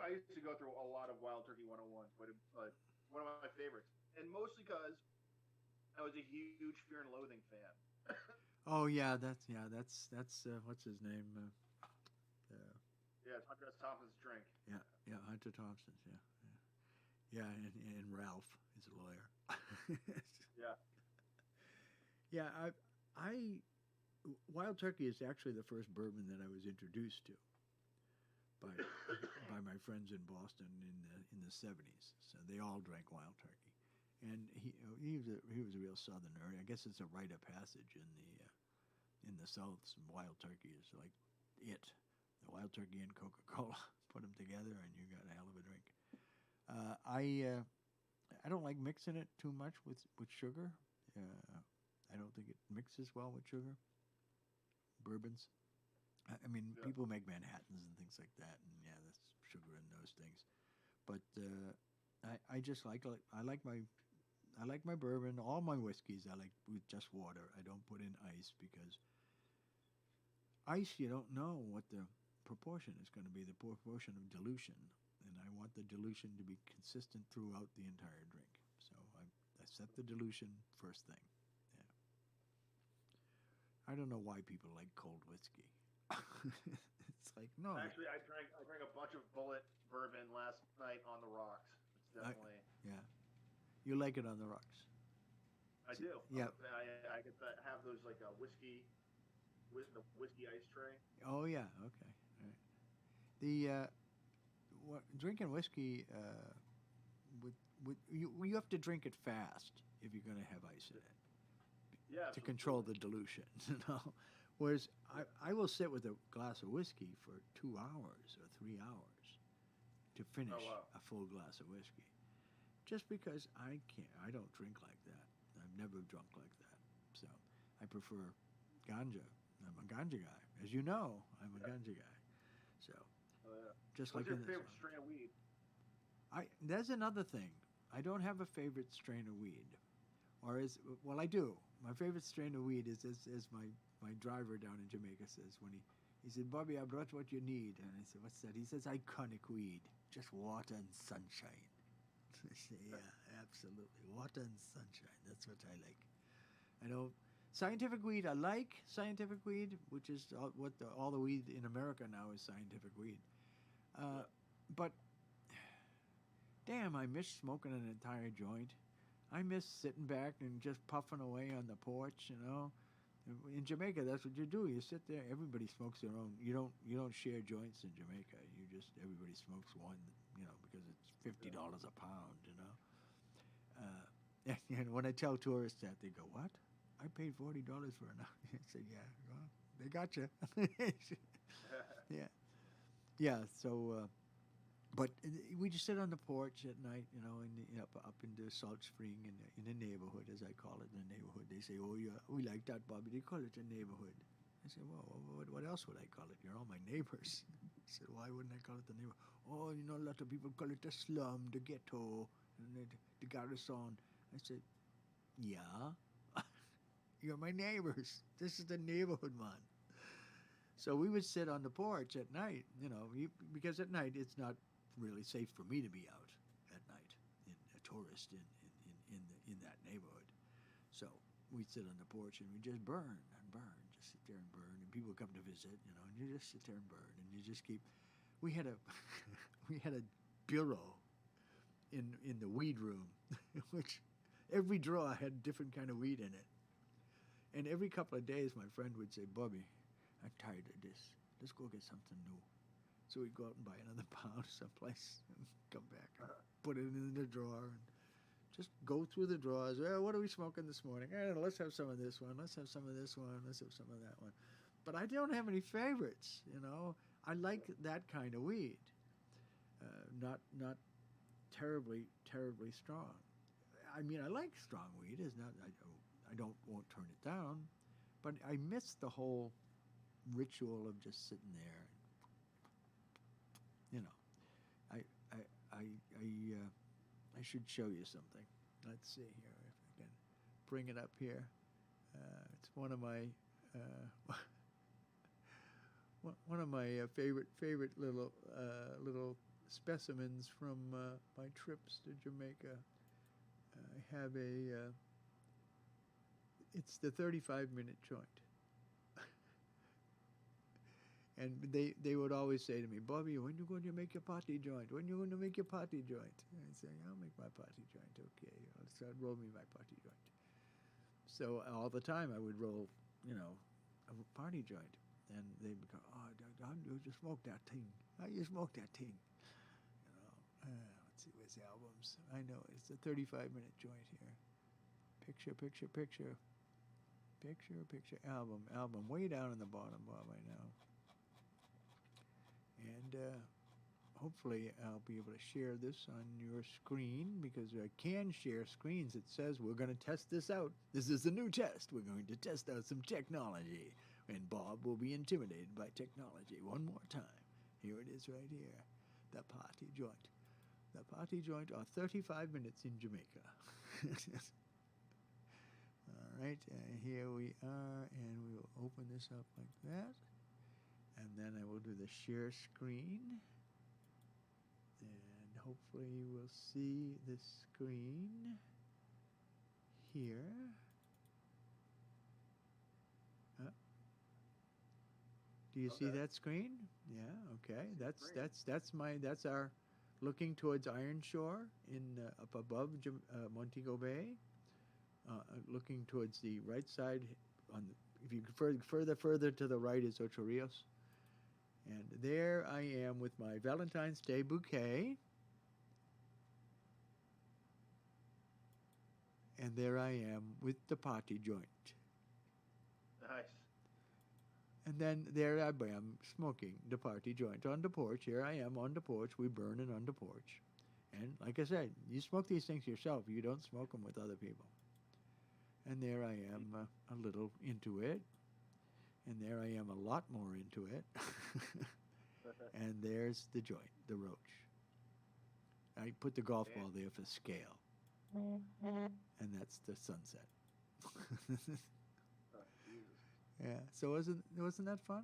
I used to go through a lot of Wild Turkey 101s, but one of my favorites, and mostly because I was a huge Fear and Loathing fan. oh yeah, that's what's his name? Yeah, it's Hunter S. Thompson's drink. Yeah, Hunter Thompson. Yeah, and Ralph is a lawyer. Yeah. Yeah, I Wild Turkey is actually the first bourbon that I was introduced to by my friends in Boston in the 70s. So they all drank Wild Turkey, and he was a real Southerner. I guess it's a rite of passage in the South. Wild Turkey is like it. The Wild Turkey and Coca-Cola, put them together, and you got a hell of a drink. I don't like mixing it too much with sugar. I don't think it mixes well with sugar. Bourbons. I mean, Yeah. people make Manhattans and things like that, and yeah, that's sugar in those things. But I just like my bourbon. All my whiskeys I like with just water. I don't put in ice because ice, you don't know what the proportion is going to be, the proportion of dilution. and I want the dilution to be consistent throughout the entire drink. So I set the dilution first thing. Yeah. I don't know why people like cold whiskey. It's like no. Actually, I drank a bunch of Bullet bourbon last night on the rocks. It's definitely. Yeah. You like it on the rocks. I do. Yeah. I get to have those like a the whiskey ice tray. Oh yeah. Okay. All right. The drinking whiskey with you have to drink it fast if you're going to have ice in it Yeah. to control the dilution. Whereas I will sit with a glass of whiskey for 2 hours or 3 hours to finish a full glass of whiskey, just because I don't drink like that. I've never drunk like that, so I prefer ganja. I'm a ganja guy, as you know. I'm a ganja guy, so just What's like your in this favorite strain of weed? There's another thing. I don't have a favorite strain of weed, I do. My favorite strain of weed is as my driver down in Jamaica says when he said, Bobby, I brought what you need. And I said, what's that? He says, iconic weed, just water and sunshine. I say, yeah, absolutely. Water and sunshine. That's what I like. I know scientific weed, I like scientific weed, which is all the weed in America now is scientific weed. But damn, I miss smoking an entire joint. I miss sitting back and just puffing away on the porch, you know. In Jamaica, that's what you do. You sit there. Everybody smokes their own. You don't share joints in Jamaica. Everybody smokes one, you know, because it's $50 a pound, you know. And when I tell tourists that, they go, "What? I paid $40 for an hour." I say, "Yeah, well, they got you." Yeah, yeah. So, but we just sit on the porch at night, you know, up in the Salt Spring in the neighborhood, as I call it, in the neighborhood. They say, "Oh, yeah, we like that, Bobby. They call it a neighborhood." I said, "Well, what else would I call it? You're all my neighbors." I said, "Why wouldn't I call it the neighborhood?" "Oh, you know, a lot of people call it the slum, the ghetto, and the garrison." I said, "Yeah, you're my neighbors. This is the neighborhood, man." So we would sit on the porch at night, you know, because at night it's not really safe for me to be out at night, a tourist in that neighborhood. So we'd sit on the porch and we just burn and burn, just sit there and burn, and people come to visit, you know, and you just sit there and burn, and you just keep. We had a we had a bureau in the weed room, which every drawer had a different kind of weed in it, and every couple of days my friend would say, "Bobby, I'm tired of this. Let's go get something new." So we'd go out and buy another pound someplace and come back and put it in the drawer and just go through the drawers. Well, what are we smoking this morning? I don't know, let's have some of this one. Let's have some of this one. Let's have some of that one. But I don't have any favorites, you know. I like that kind of weed. Not terribly strong. I mean, I like strong weed. It's not. Won't turn it down, but I miss the whole ritual of just sitting there. You know, I should show you something. Let's see here if I can bring it up here. It's one of my favorite little specimens from my trips to Jamaica. I have it's the 35-minute joint. And they would always say to me, "Bobby, when you going to make your party joint? When you going to make your party joint?" And I'd say, "I'll make my party joint, okay." So I'd roll me my party joint. So all the time I would roll, you know, a party joint. And they'd go, "Oh, how do you smoke that thing? How you smoke that thing?" You know, let's see, where's the albums? I know, it's a 35-minute joint here. Picture, album, way down in the bottom, Bob, I know. And hopefully I'll be able to share this on your screen, because I can share screens. It says we're going to test this out. This is a new test. We're going to test out some technology, and Bob will be intimidated by technology one more time. Here it is right here, the party joint. The party joint are 35 minutes in Jamaica. All right, here we are, and we will open this up like that. And then I will do the share screen. And hopefully you will see the screen here. Do you see Okay. that screen? Yeah. Okay. see the screen. That's our looking towards Iron Shore in up above Montego Bay, looking towards the right side. On the, if you further to the right is Ocho Rios, and there I am with my Valentine's Day bouquet, and there I am with the party joint. Nice. And then there I am smoking the party joint on the porch. Here I am on the porch. We burn it on the porch. And like I said, you smoke these things yourself. You don't smoke them with other people. And there I am a little into it. And there I am a lot more into it. And there's the joint, the roach. I put the golf ball there for scale. And that's the sunset. Oh, Jesus. Yeah. So wasn't that fun?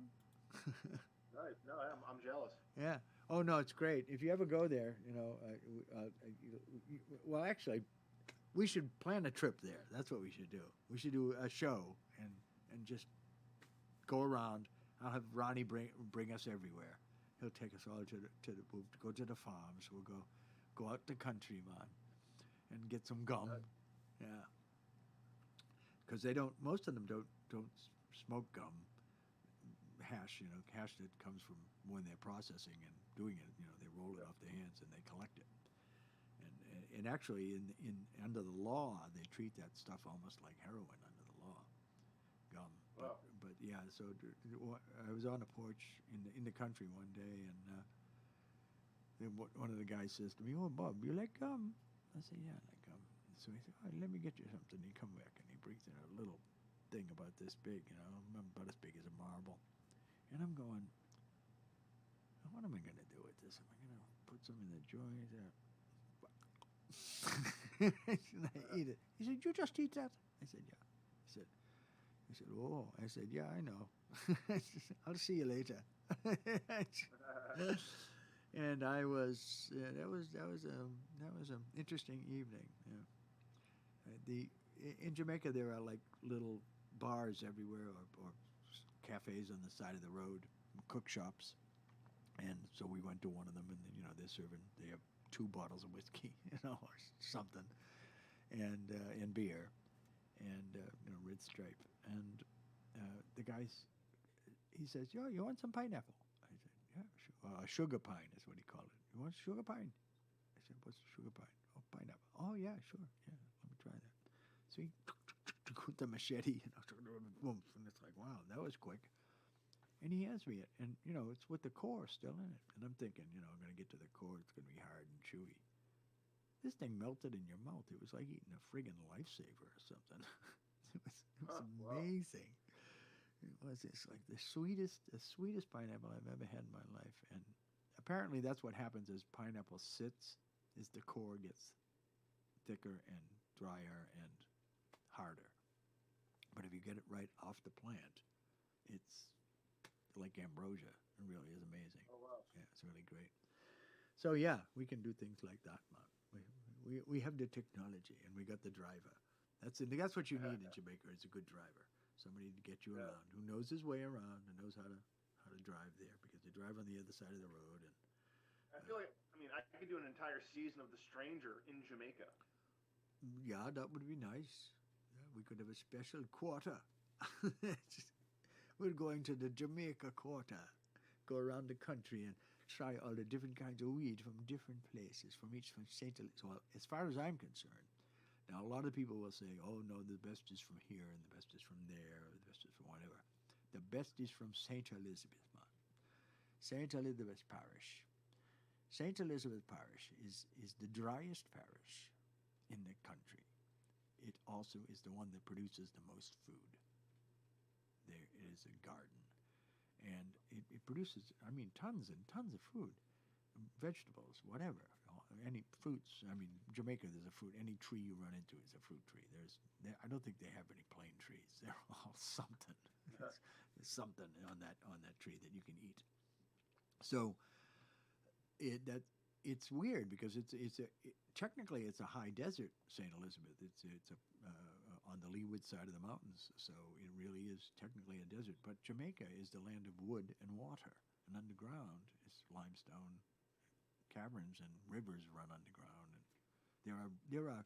Nice. No, I'm jealous. Yeah. Oh no, it's great. If you ever go there, well, actually, we should plan a trip there. That's what we should do. We should do a show and just go around. I'll have Ronnie bring us everywhere. He'll take us all we'll go to the farms. We'll go out the country, man, and get some gum. Right. Yeah. Because most of them don't smoke gum. Hash that comes from when they're processing and doing it. They roll it off their hands and they collect it. And actually, in under the law, they treat that stuff almost like heroin under the law, gum. Wow. But yeah, so I was on a porch in the country one day, and then one of the guys says to me, "Oh, Bob, you like gum?" I said, "Yeah, I like gum." So he said, "All right, let me get you something." He come back and he brings in a little thing about this big, about as big as a marble. And I'm going, what am I going to do with this? Am I going to put some in the joint? Should I eat it? He said, "You just eat that?" I said, "Yeah." He said, "Oh." I said, "Yeah, I know." "I'll see you later." And I was that was an interesting evening. Yeah. In Jamaica there are like little bars everywhere or cafes on the side of the road, cook shops, and so we went to one of them, and they have 2 bottles of whiskey, or something, and beer, and Red Stripe, and the guys, he says, "Yo, you want some pineapple?" I said, "Yeah, sure." Sugar pine is what he called it. "You want sugar pine?" I said, "What's sugar pine?" "Oh, pineapple." "Oh yeah, sure, yeah, let me try that." So he with the machete, boom, and it's like, wow, that was quick. And he hands me it, and it's with the core still in it. And I'm thinking, I'm going to get to the core, it's going to be hard and chewy. This thing melted in your mouth. It was like eating a friggin' lifesaver or something. It was amazing. Wow. It's like the sweetest pineapple I've ever had in my life. And apparently that's what happens as pineapple sits, is the core gets thicker and drier and harder. But if you get it right off the plant, it's like ambrosia. It really is amazing. Oh wow. Yeah, it's really great. So yeah, we can do things like that, man. We have the technology, and we got the driver. That's what you need in Jamaica. Is a good driver, somebody to get you around, who knows his way around and knows how to drive there, because they drive on the other side of the road. And I feel like I could do an entire season of The Stranger in Jamaica. yeah, that would be nice. Yeah, we could have a special quarter. We're going to the Jamaica Quarter. Go around the country and try all the different kinds of weed from different places, from St. Elizabeth. Well, as far as I'm concerned, now a lot of people will say, "Oh no, the best is from here, and the best is from there, or the best is from whatever." The best is from St. Elizabeth, man. St. Elizabeth Parish. St. Elizabeth Parish is the driest parish in the country. It also is the one that produces the most food. There is a garden, and it produces, tons and tons of food, vegetables, whatever, any fruits. Jamaica, there's a fruit. Any tree you run into is a fruit tree. I don't think they have any plain trees. They're all something. There's something on that tree that you can eat. So it's weird because technically it's a high desert, St. Elizabeth. It's on the leeward side of the mountains, so it really is technically a desert. But Jamaica is the land of wood and water, and underground is limestone caverns and rivers run underground. And there are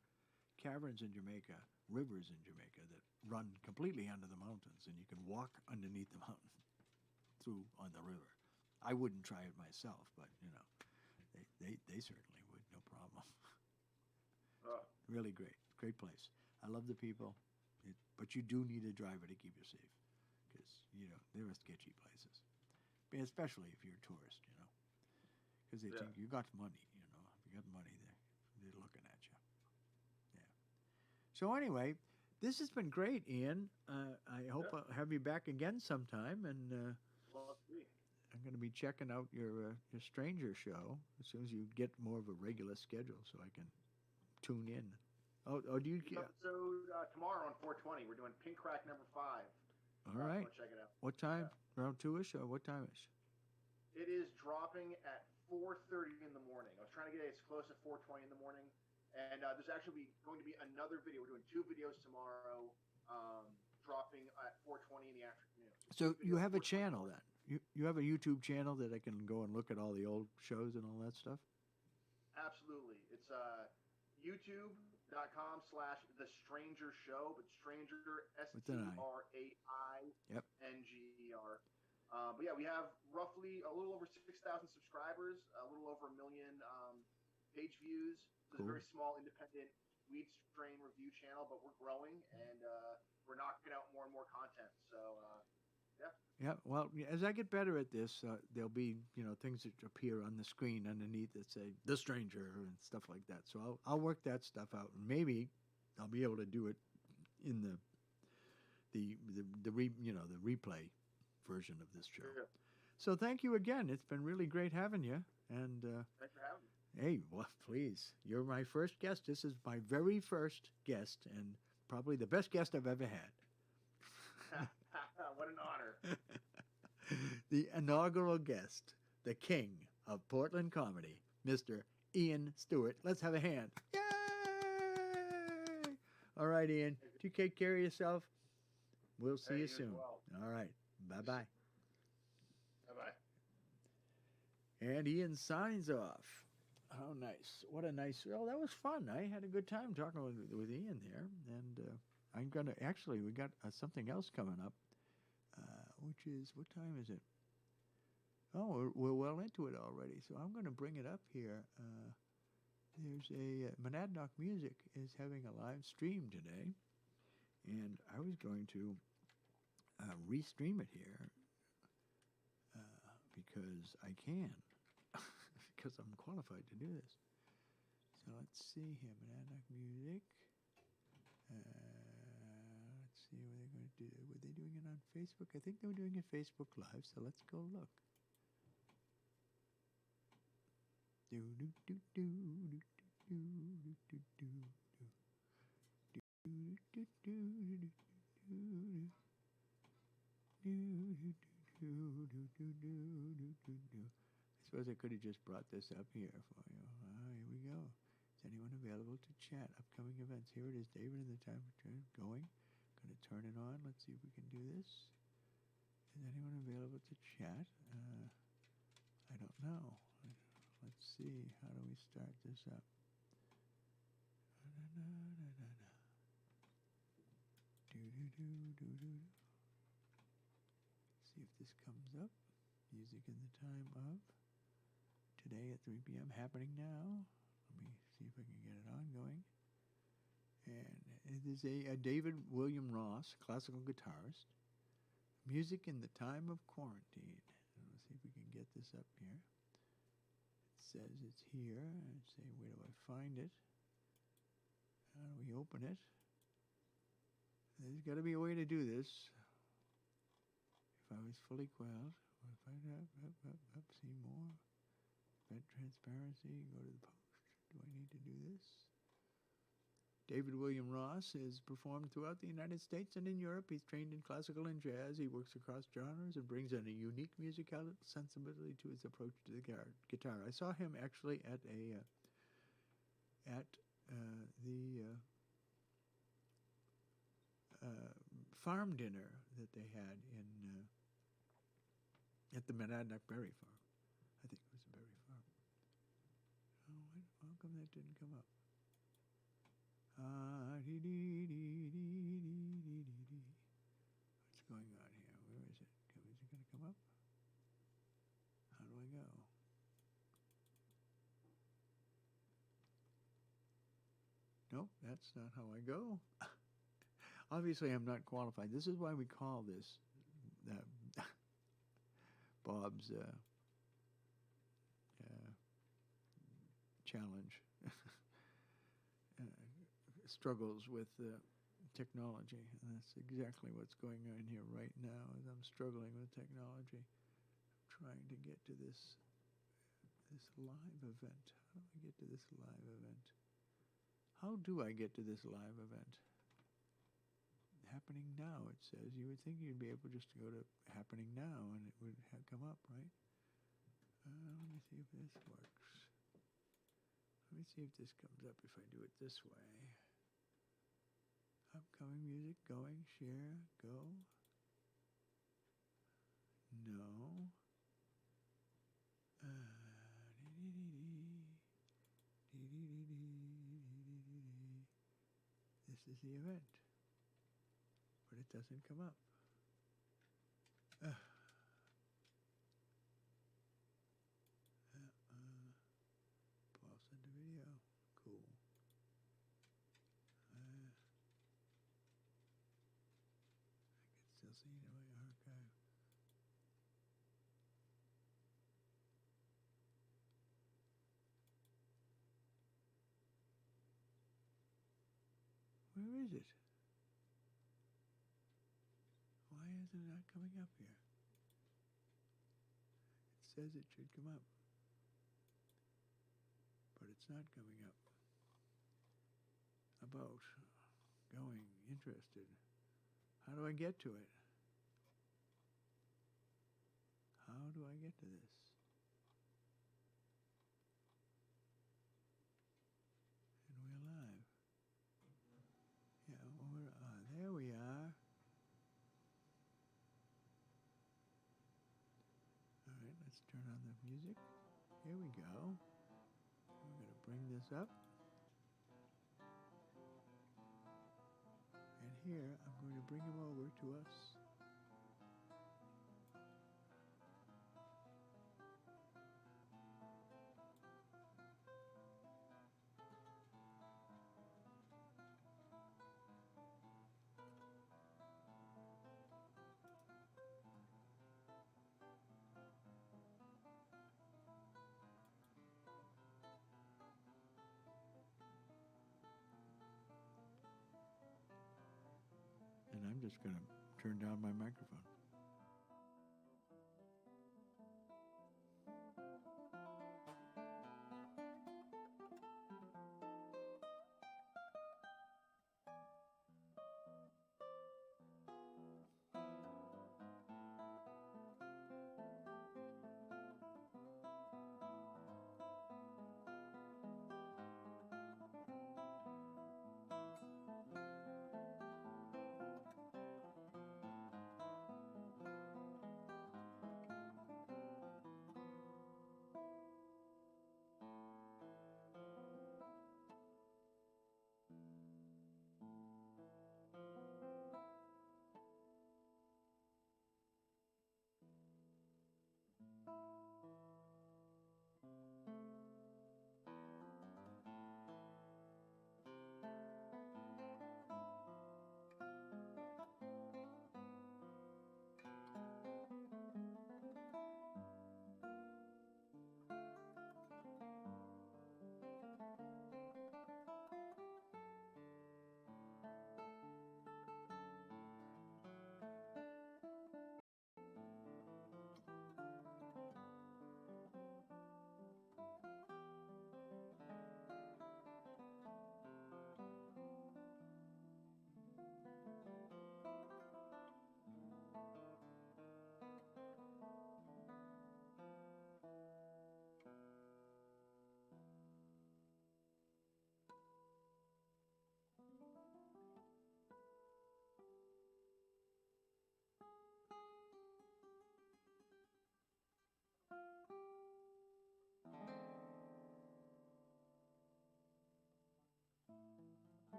caverns in Jamaica, rivers in Jamaica that run completely under the mountains, and you can walk underneath the mountain through on the river. I wouldn't try it myself, but they certainly would, no problem. Uh, Really great place. I love the people, but you do need a driver to keep you safe, because there are sketchy places, especially if you're a tourist, because they Yeah. think you got money. If you got money, they're looking at you. Yeah. So anyway, this has been great, Ian. I hope Yeah. I'll have you back again sometime, and well, let's see. I'm going to be checking out your Stranger show as soon as you get more of a regular schedule, so I can tune in. Oh, do you? Episode tomorrow on 420. We're doing Pink Crack number 5. All right. Check it out. What time? Yeah. Around 2ish, or what time is? It is dropping at 4:30 in the morning. I was trying to get it as close to 4:20 in the morning, and there's actually going to be another video. We're doing 2 videos tomorrow, dropping at 4:20 in the afternoon. So you have a 4:20. channel then? You have a YouTube channel that I can go and look at all the old shows and all that stuff? Absolutely. It's youtube.com/The Stranger Show, but Stranger With an I. STRAINGER. Yep. But yeah, we have roughly a little over 6,000 subscribers, a little over 1 million page views. So it's a Cool. very small, independent weed strain review channel, but we're growing and we're knocking out more and more content. So yeah. Yeah. Well, as I get better at this, there'll be things that appear on the screen underneath that say "The Stranger" and stuff like that. So I'll work that stuff out, and maybe I'll be able to do it in the replay version of this show. Yeah. So thank you again. It's been really great having you. And Thanks for having me. hey, well, please, you're my first guest. This is my very first guest, and probably the best guest I've ever had. What an honor. The inaugural guest, the king of Portland comedy, Mr. Ian Stewart. Let's have a hand. Yay! All right, Ian. You take care of yourself. We'll see Hey, you you as soon. well. All right. Bye-bye. Bye-bye. And Ian signs off. How nice. What a nice... Oh, that was fun. I had a good time talking with Ian there. And I'm going to... Actually, we got something else coming up, which is... What time is it? Oh, we're well into it already. So I'm going to bring it up here. There's Monadnock Music is having a live stream today. And I was going to restream it here because I can. Because I'm qualified to do this. So let's see here, Monadnock Music. Let's see what they're going to do. Were they doing it on Facebook? I think they were doing it Facebook Live, so let's go look. Do do do do do do do do do do do do. I suppose I could have just brought this up here for you. Here we go. Is anyone available to chat? Upcoming events. Here it is, David, in the time for going. Going to turn it on. Let's see if we can do this. Is anyone available to chat? I don't know. Let's see. How do we start this up? See if this comes up. Music in the time of today at 3 p.m. happening now. Let me see if I can get it ongoing. And it is a David William Ross, classical guitarist. Music in the time of quarantine. Let's see if we can get this up here. It says it's here. And say, where do I find it? How do we open it? There's got to be a way to do this. If I was fully quelled, what if I up, see more? Event transparency, go to the post. Do I need to do this? David William Ross is performed throughout the United States and in Europe. He's trained in classical and jazz. He works across genres and brings in a unique musical sensibility to his approach to the guitar. I saw him actually at the farm dinner that they had at the Monadnock Berry Farm. I think it was a berry farm. Oh, how come that didn't come up? What's going on here? Where is it? Is it going to come up? How do I go? Nope, that's not how I go. Obviously, I'm not qualified. This is why we call this Bob's challenge. Struggles with technology. And that's exactly what's going on here right now. As I'm struggling with technology, I'm trying to get to this live event. How do I get to this live event? How do I get to this live event? Happening now, it says. You would think you'd be able just to go to happening now and it would come up, right? Let me see if this works. Let me see if this comes up if I do it this way. Upcoming music, going, share, go. No. This is the event. But it doesn't come up. Pause the video. Cool. I can still see it in my archive. Where is it? Why is it not coming up here? It says it should come up. But it's not coming up. About, going, interested. How do I get to it? How do I get to this? And we're live. Yeah, there we are. All right, let's turn on the music. Here we go. We're going to bring this up. And here, I'm going to bring him over to us. And I'm just going to turn down my microphone.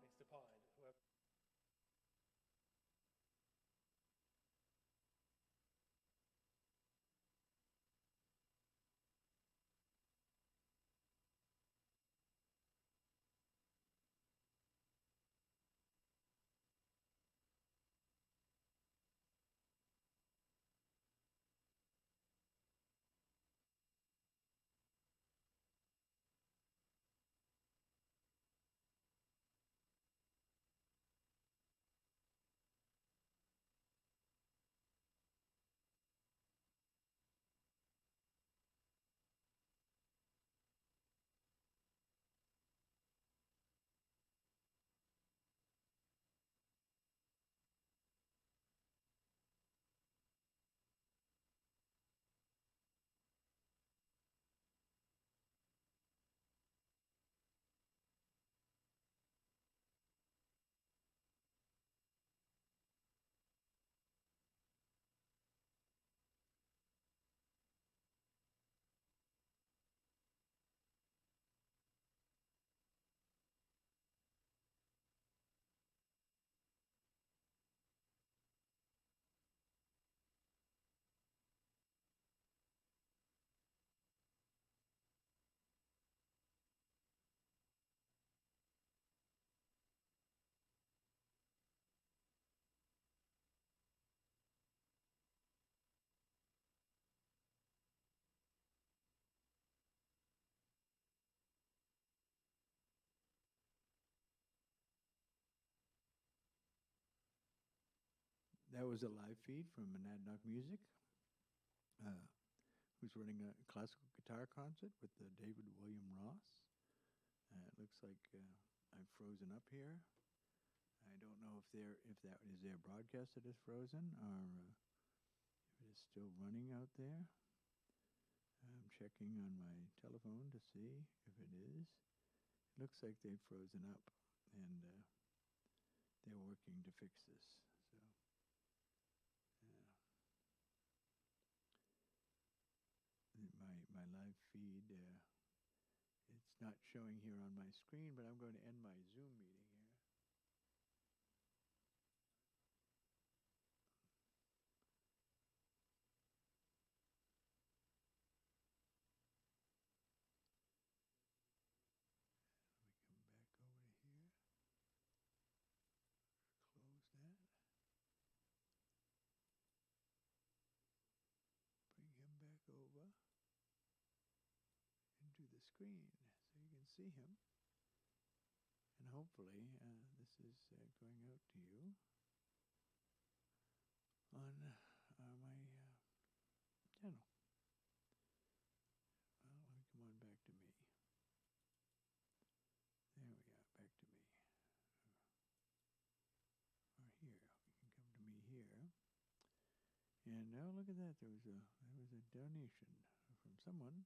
It's the pine. Whoever. That was a live feed from Monadnock Music, who's running a classical guitar concert with David William Ross. It looks like I've frozen up here. I don't know if that is their broadcast that is frozen or if it is still running out there. I'm checking on my telephone to see if it is. It looks like they've frozen up, and they're working to fix this. So, my live feed, it's not showing here on my screen, but I'm going to end my Zoom meeting here. Let me come back over to here. Close that. Bring him back over into the screen so you can see him. And hopefully this is going out to you on my channel. Well, let me come on back to me. There we are, back to me. Or here, we can come to me here. And now look at that. There was a donation from someone.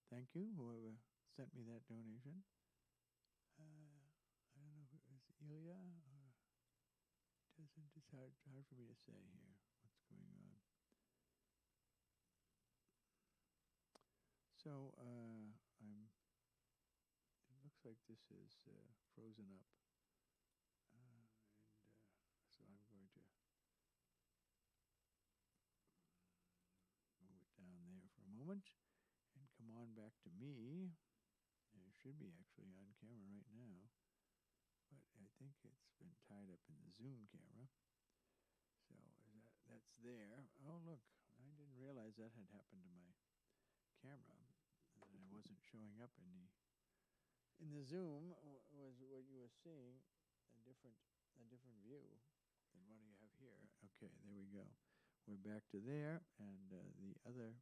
Thank you, whoever sent me that donation. I don't know if it was Ilya or doesn't. It's hard for me to say here what's going on. So it looks like this is frozen up, and so I'm going to move it down there for a moment and come on back to me. And it should be actually on camera right now, but I think it's been tied up in the Zoom camera. So that's there. Oh, look, I didn't realize that had happened to my camera, and I wasn't showing up in the Zoom. Was what you were seeing a different view than what you have here. Okay, there we go. We're back to there, and the other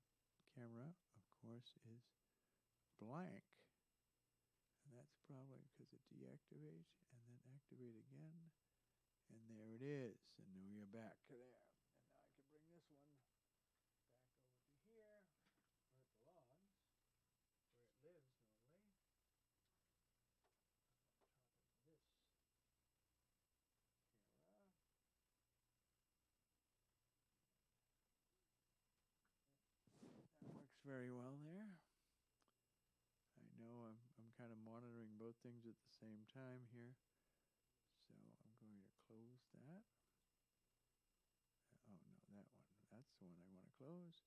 camera, of course, is blank. And that's probably because it deactivates and then activate again. And there it is. And then we are back there. And now I can bring this one back over to here, where it belongs, where it lives normally. very well there. I know I'm kind of monitoring both things at the same time here. So I'm going to close that. Oh no, that one. That's the one I want to close.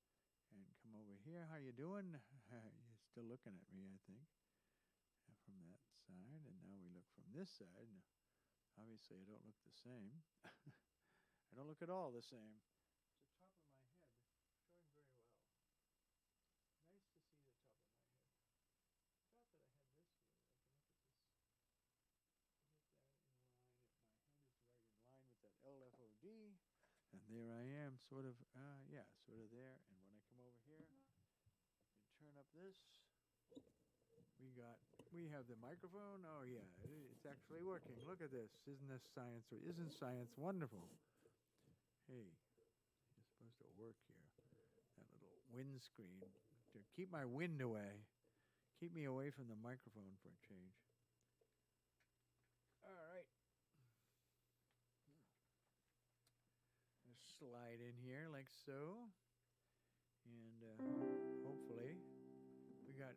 And come over here. How you doing? You're still looking at me, I think, from that side. And now we look from this side. Obviously, I don't look the same. I don't look at all the same. The top of my head showing very well. Nice to see the top of my head. Thought that I had this view. I can look at this. Get that in line. My head is right in line with that LFOD. And there I am, sort of there. And when I come over here and turn up this, we have the microphone. Oh yeah, it's actually working. Look at this. Isn't this science? Isn't science wonderful? Hey, you're supposed to work here. That little windscreen to keep my wind away. Keep me away from the microphone for a change. All right. Slide in here like so, and hopefully we got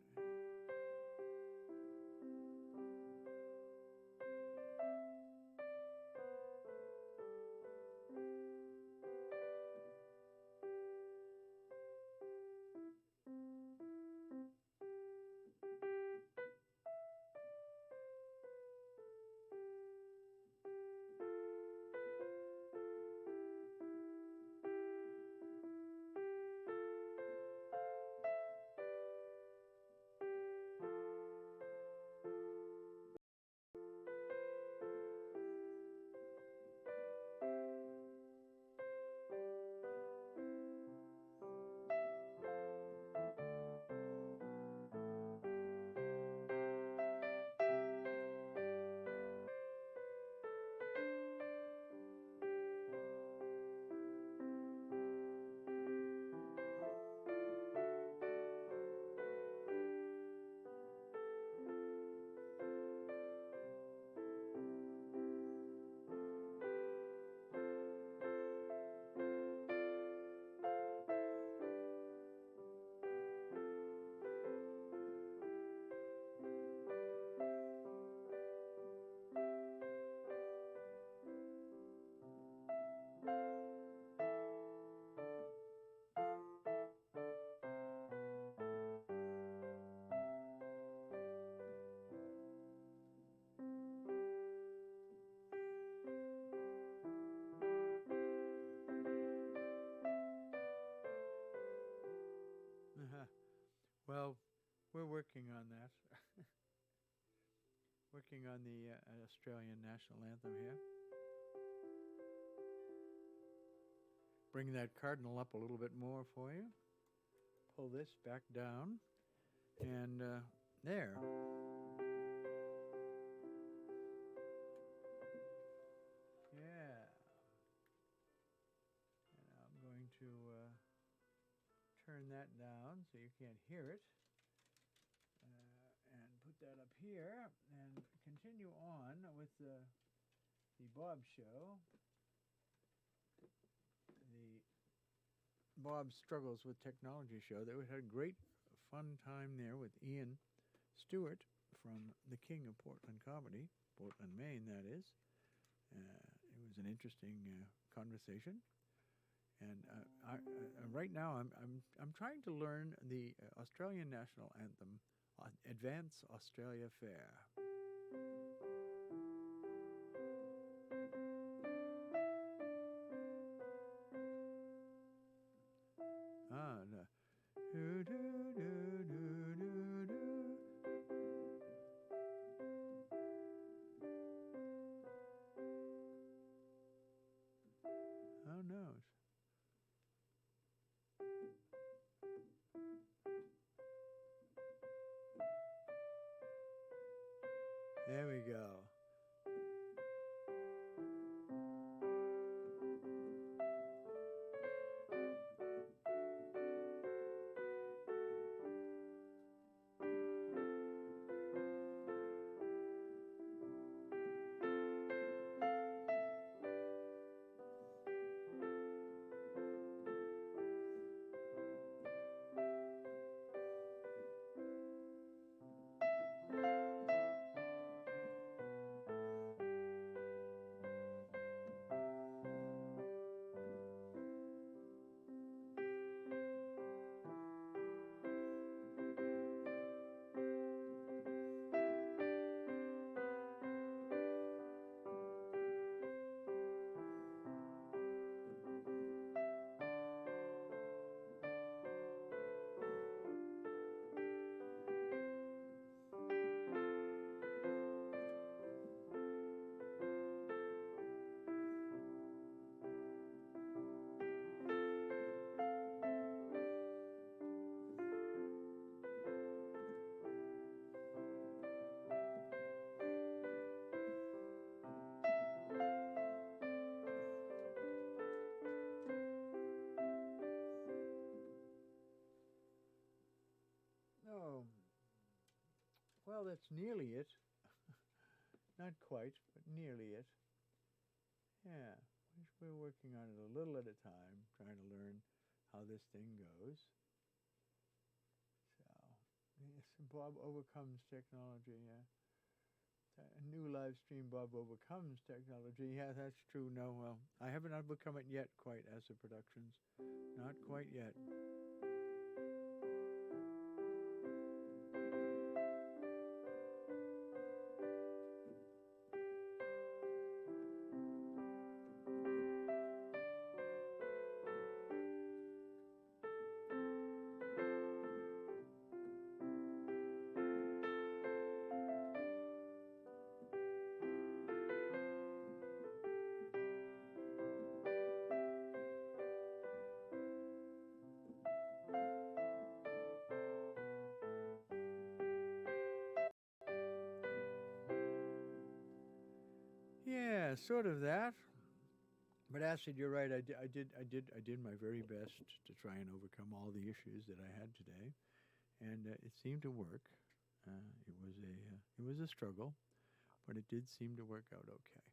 well, we're working on that. Working on the Australian national anthem here. Bring that cardinal up a little bit more for you. Pull this back down. And there. Yeah. And I'm going to turn that down so you can't hear it. And put that up here and continue on with the Bob Show. The Bob Struggles with Technology show. That we had a great fun time there with Ian Stewart from the King of Portland Comedy, Portland, Maine, that is. It was an interesting conversation. And right now, I'm trying to learn the Australian national anthem, Advance Australia Fair. Who knows? There we go. Well, that's nearly it. Not quite, but nearly it. Yeah, we're working on it a little at a time, trying to learn how this thing goes. So, yes, Bob overcomes technology. Yeah, a new live stream. Bob overcomes technology. Yeah, that's true. No, well, I haven't overcome it yet, quite as a Productions. Not quite yet. Yeah, sort of that. But Acid, you're right. I did my very best to try and overcome all the issues that I had today, and it seemed to work. It was a struggle, but it did seem to work out okay.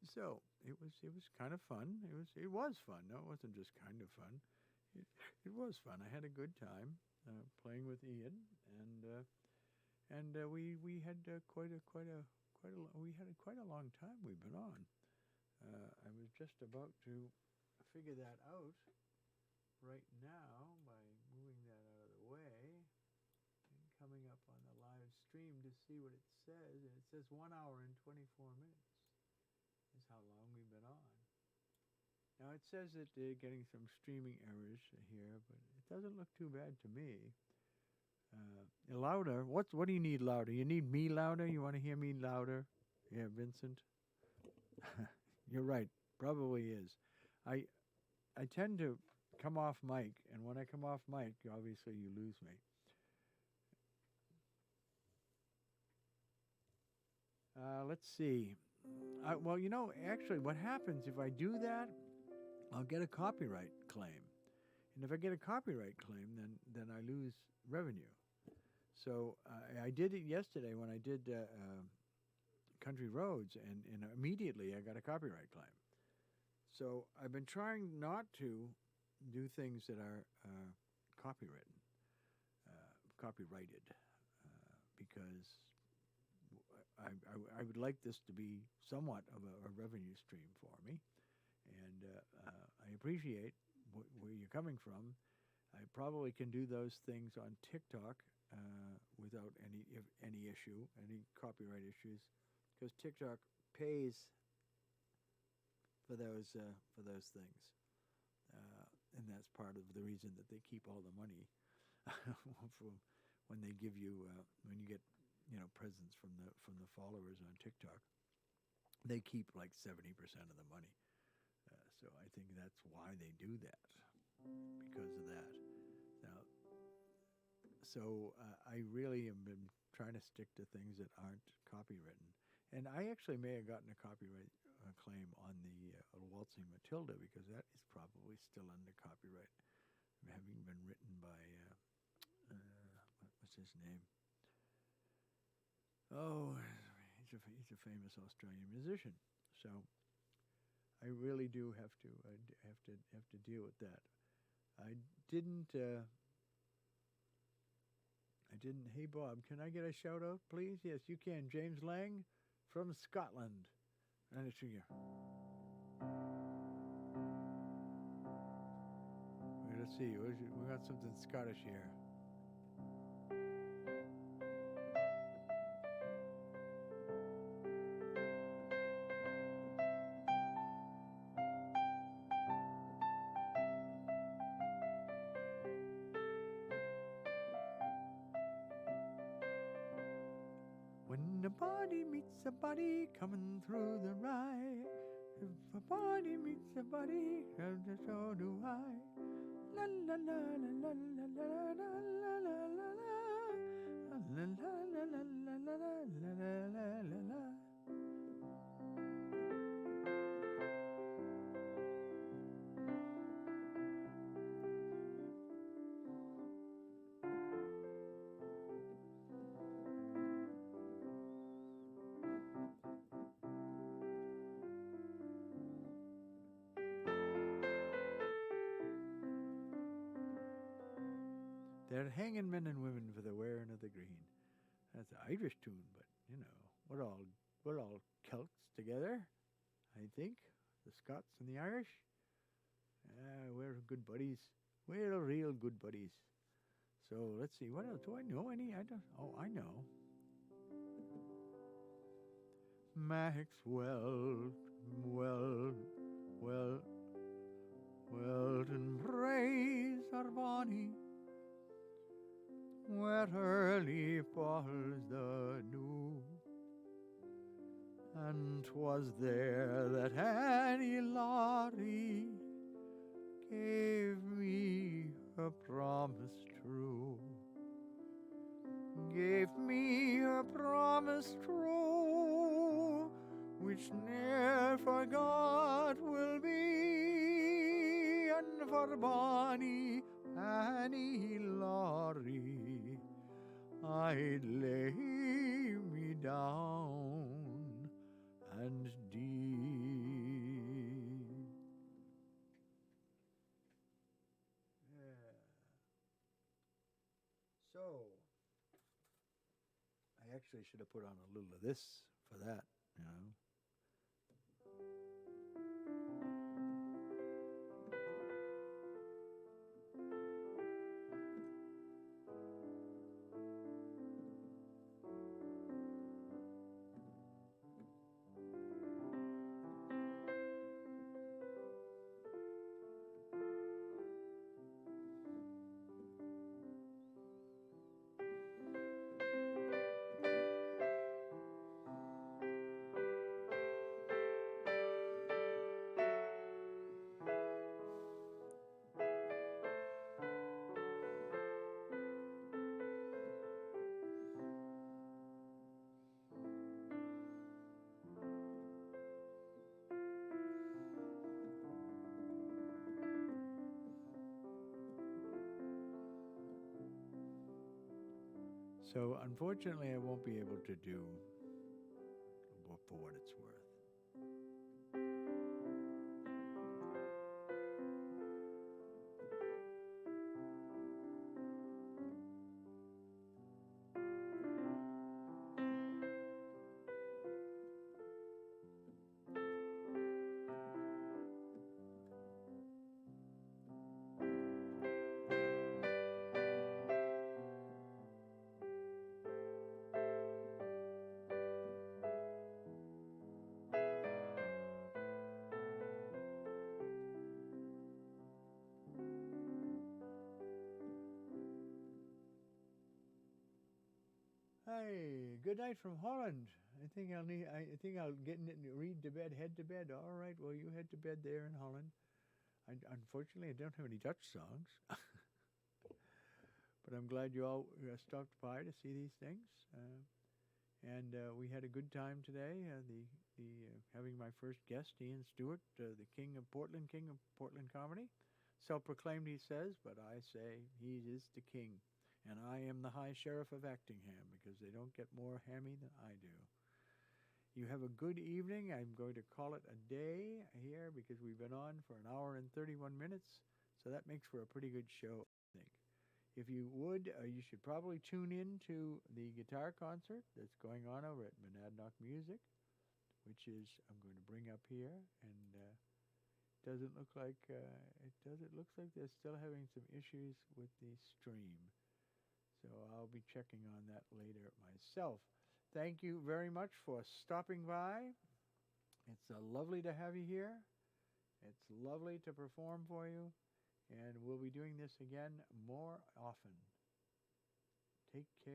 So it was kind of fun. It was fun. No, it wasn't just kind of fun. It, it was fun. I had a good time playing with Ian, and we had we had quite a long time we've been on. I was just about to figure that out right now by moving that out of the way and coming up on the live stream to see what it says. And it says 1 hour and 24 minutes is how long we've been on. Now it says that they're getting some streaming errors here, but it doesn't look too bad to me. Louder. What do you need louder? You need me louder? You want to hear me louder? Yeah, Vincent. You're right. Probably is. I tend to come off mic, and when I come off mic, obviously you lose me. Let's see. Well, actually, what happens if I do that? I'll get a copyright claim, and if I get a copyright claim, then I lose revenue. So I did it yesterday when I did Country Roads, and immediately I got a copyright claim. So I've been trying not to do things that are copyrighted, because I would like this to be somewhat of a revenue stream for me, and I appreciate where you're coming from. I probably can do those things on TikTok without any issue, any copyright issues, because TikTok pays for those things, and that's part of the reason that they keep all the money from when they give you when you get presents from the followers on TikTok. They keep like 70% of the money, so I think that's why they do that, because of that. Now, so I really have been trying to stick to things that aren't copywritten. And I actually may have gotten a copyright claim on the Waltzing Matilda, because that is probably still under copyright, having been written by, what's his name? Oh, he's a famous Australian musician. So I really do have to deal with that. I didn't. Hey, Bob, can I get a shout out, please? Yes, you can. James Lang from Scotland. And it's here. Let's see. We got something Scottish here. When a body meets a body coming through the rye, if a body meets a body, so do I. La la la la la la la la la la la la la la la la la la. They're hanging men and women for the wearing of the green. That's an Irish tune, but you know, we're all Celts together, I think. The Scots and the Irish. We're good buddies. We're real good buddies. So let's see. What else? Do I know any? I don't. Oh, I know. Maxwell, well, Weldon Braes are bonny, where early falls the dew. And 'twas there that Annie Laurie gave me her promise true. Gave me her promise true, which ne'er forgot will be. And for bonny Annie Laurie I'd lay me down and dee. Yeah. So, I actually should have put on a little of this for that, you know. So unfortunately, I won't be able to do for what it's worth. Hey, good night from Holland. I think I'll read to bed, head to bed. All right, well, you head to bed there in Holland. Unfortunately, I don't have any Dutch songs, but I'm glad you all stopped by to see these things. And we had a good time today. Having my first guest, Ian Stewart, the king of Portland comedy. Self-proclaimed, he says, but I say he is the king. And I am the High Sheriff of Actingham because they don't get more hammy than I do. You have a good evening. I'm going to call it a day here because we've been on for an hour and 31 minutes. So that makes for a pretty good show, I think. If you would, you should probably tune in to the guitar concert that's going on over at Monadnock Music, which is, I'm going to bring up here. And doesn't look like, it looks like they're still having some issues with the stream. So I'll be checking on that later myself. Thank you very much for stopping by. It's lovely to have you here. It's lovely to perform for you. And we'll be doing this again more often. Take care.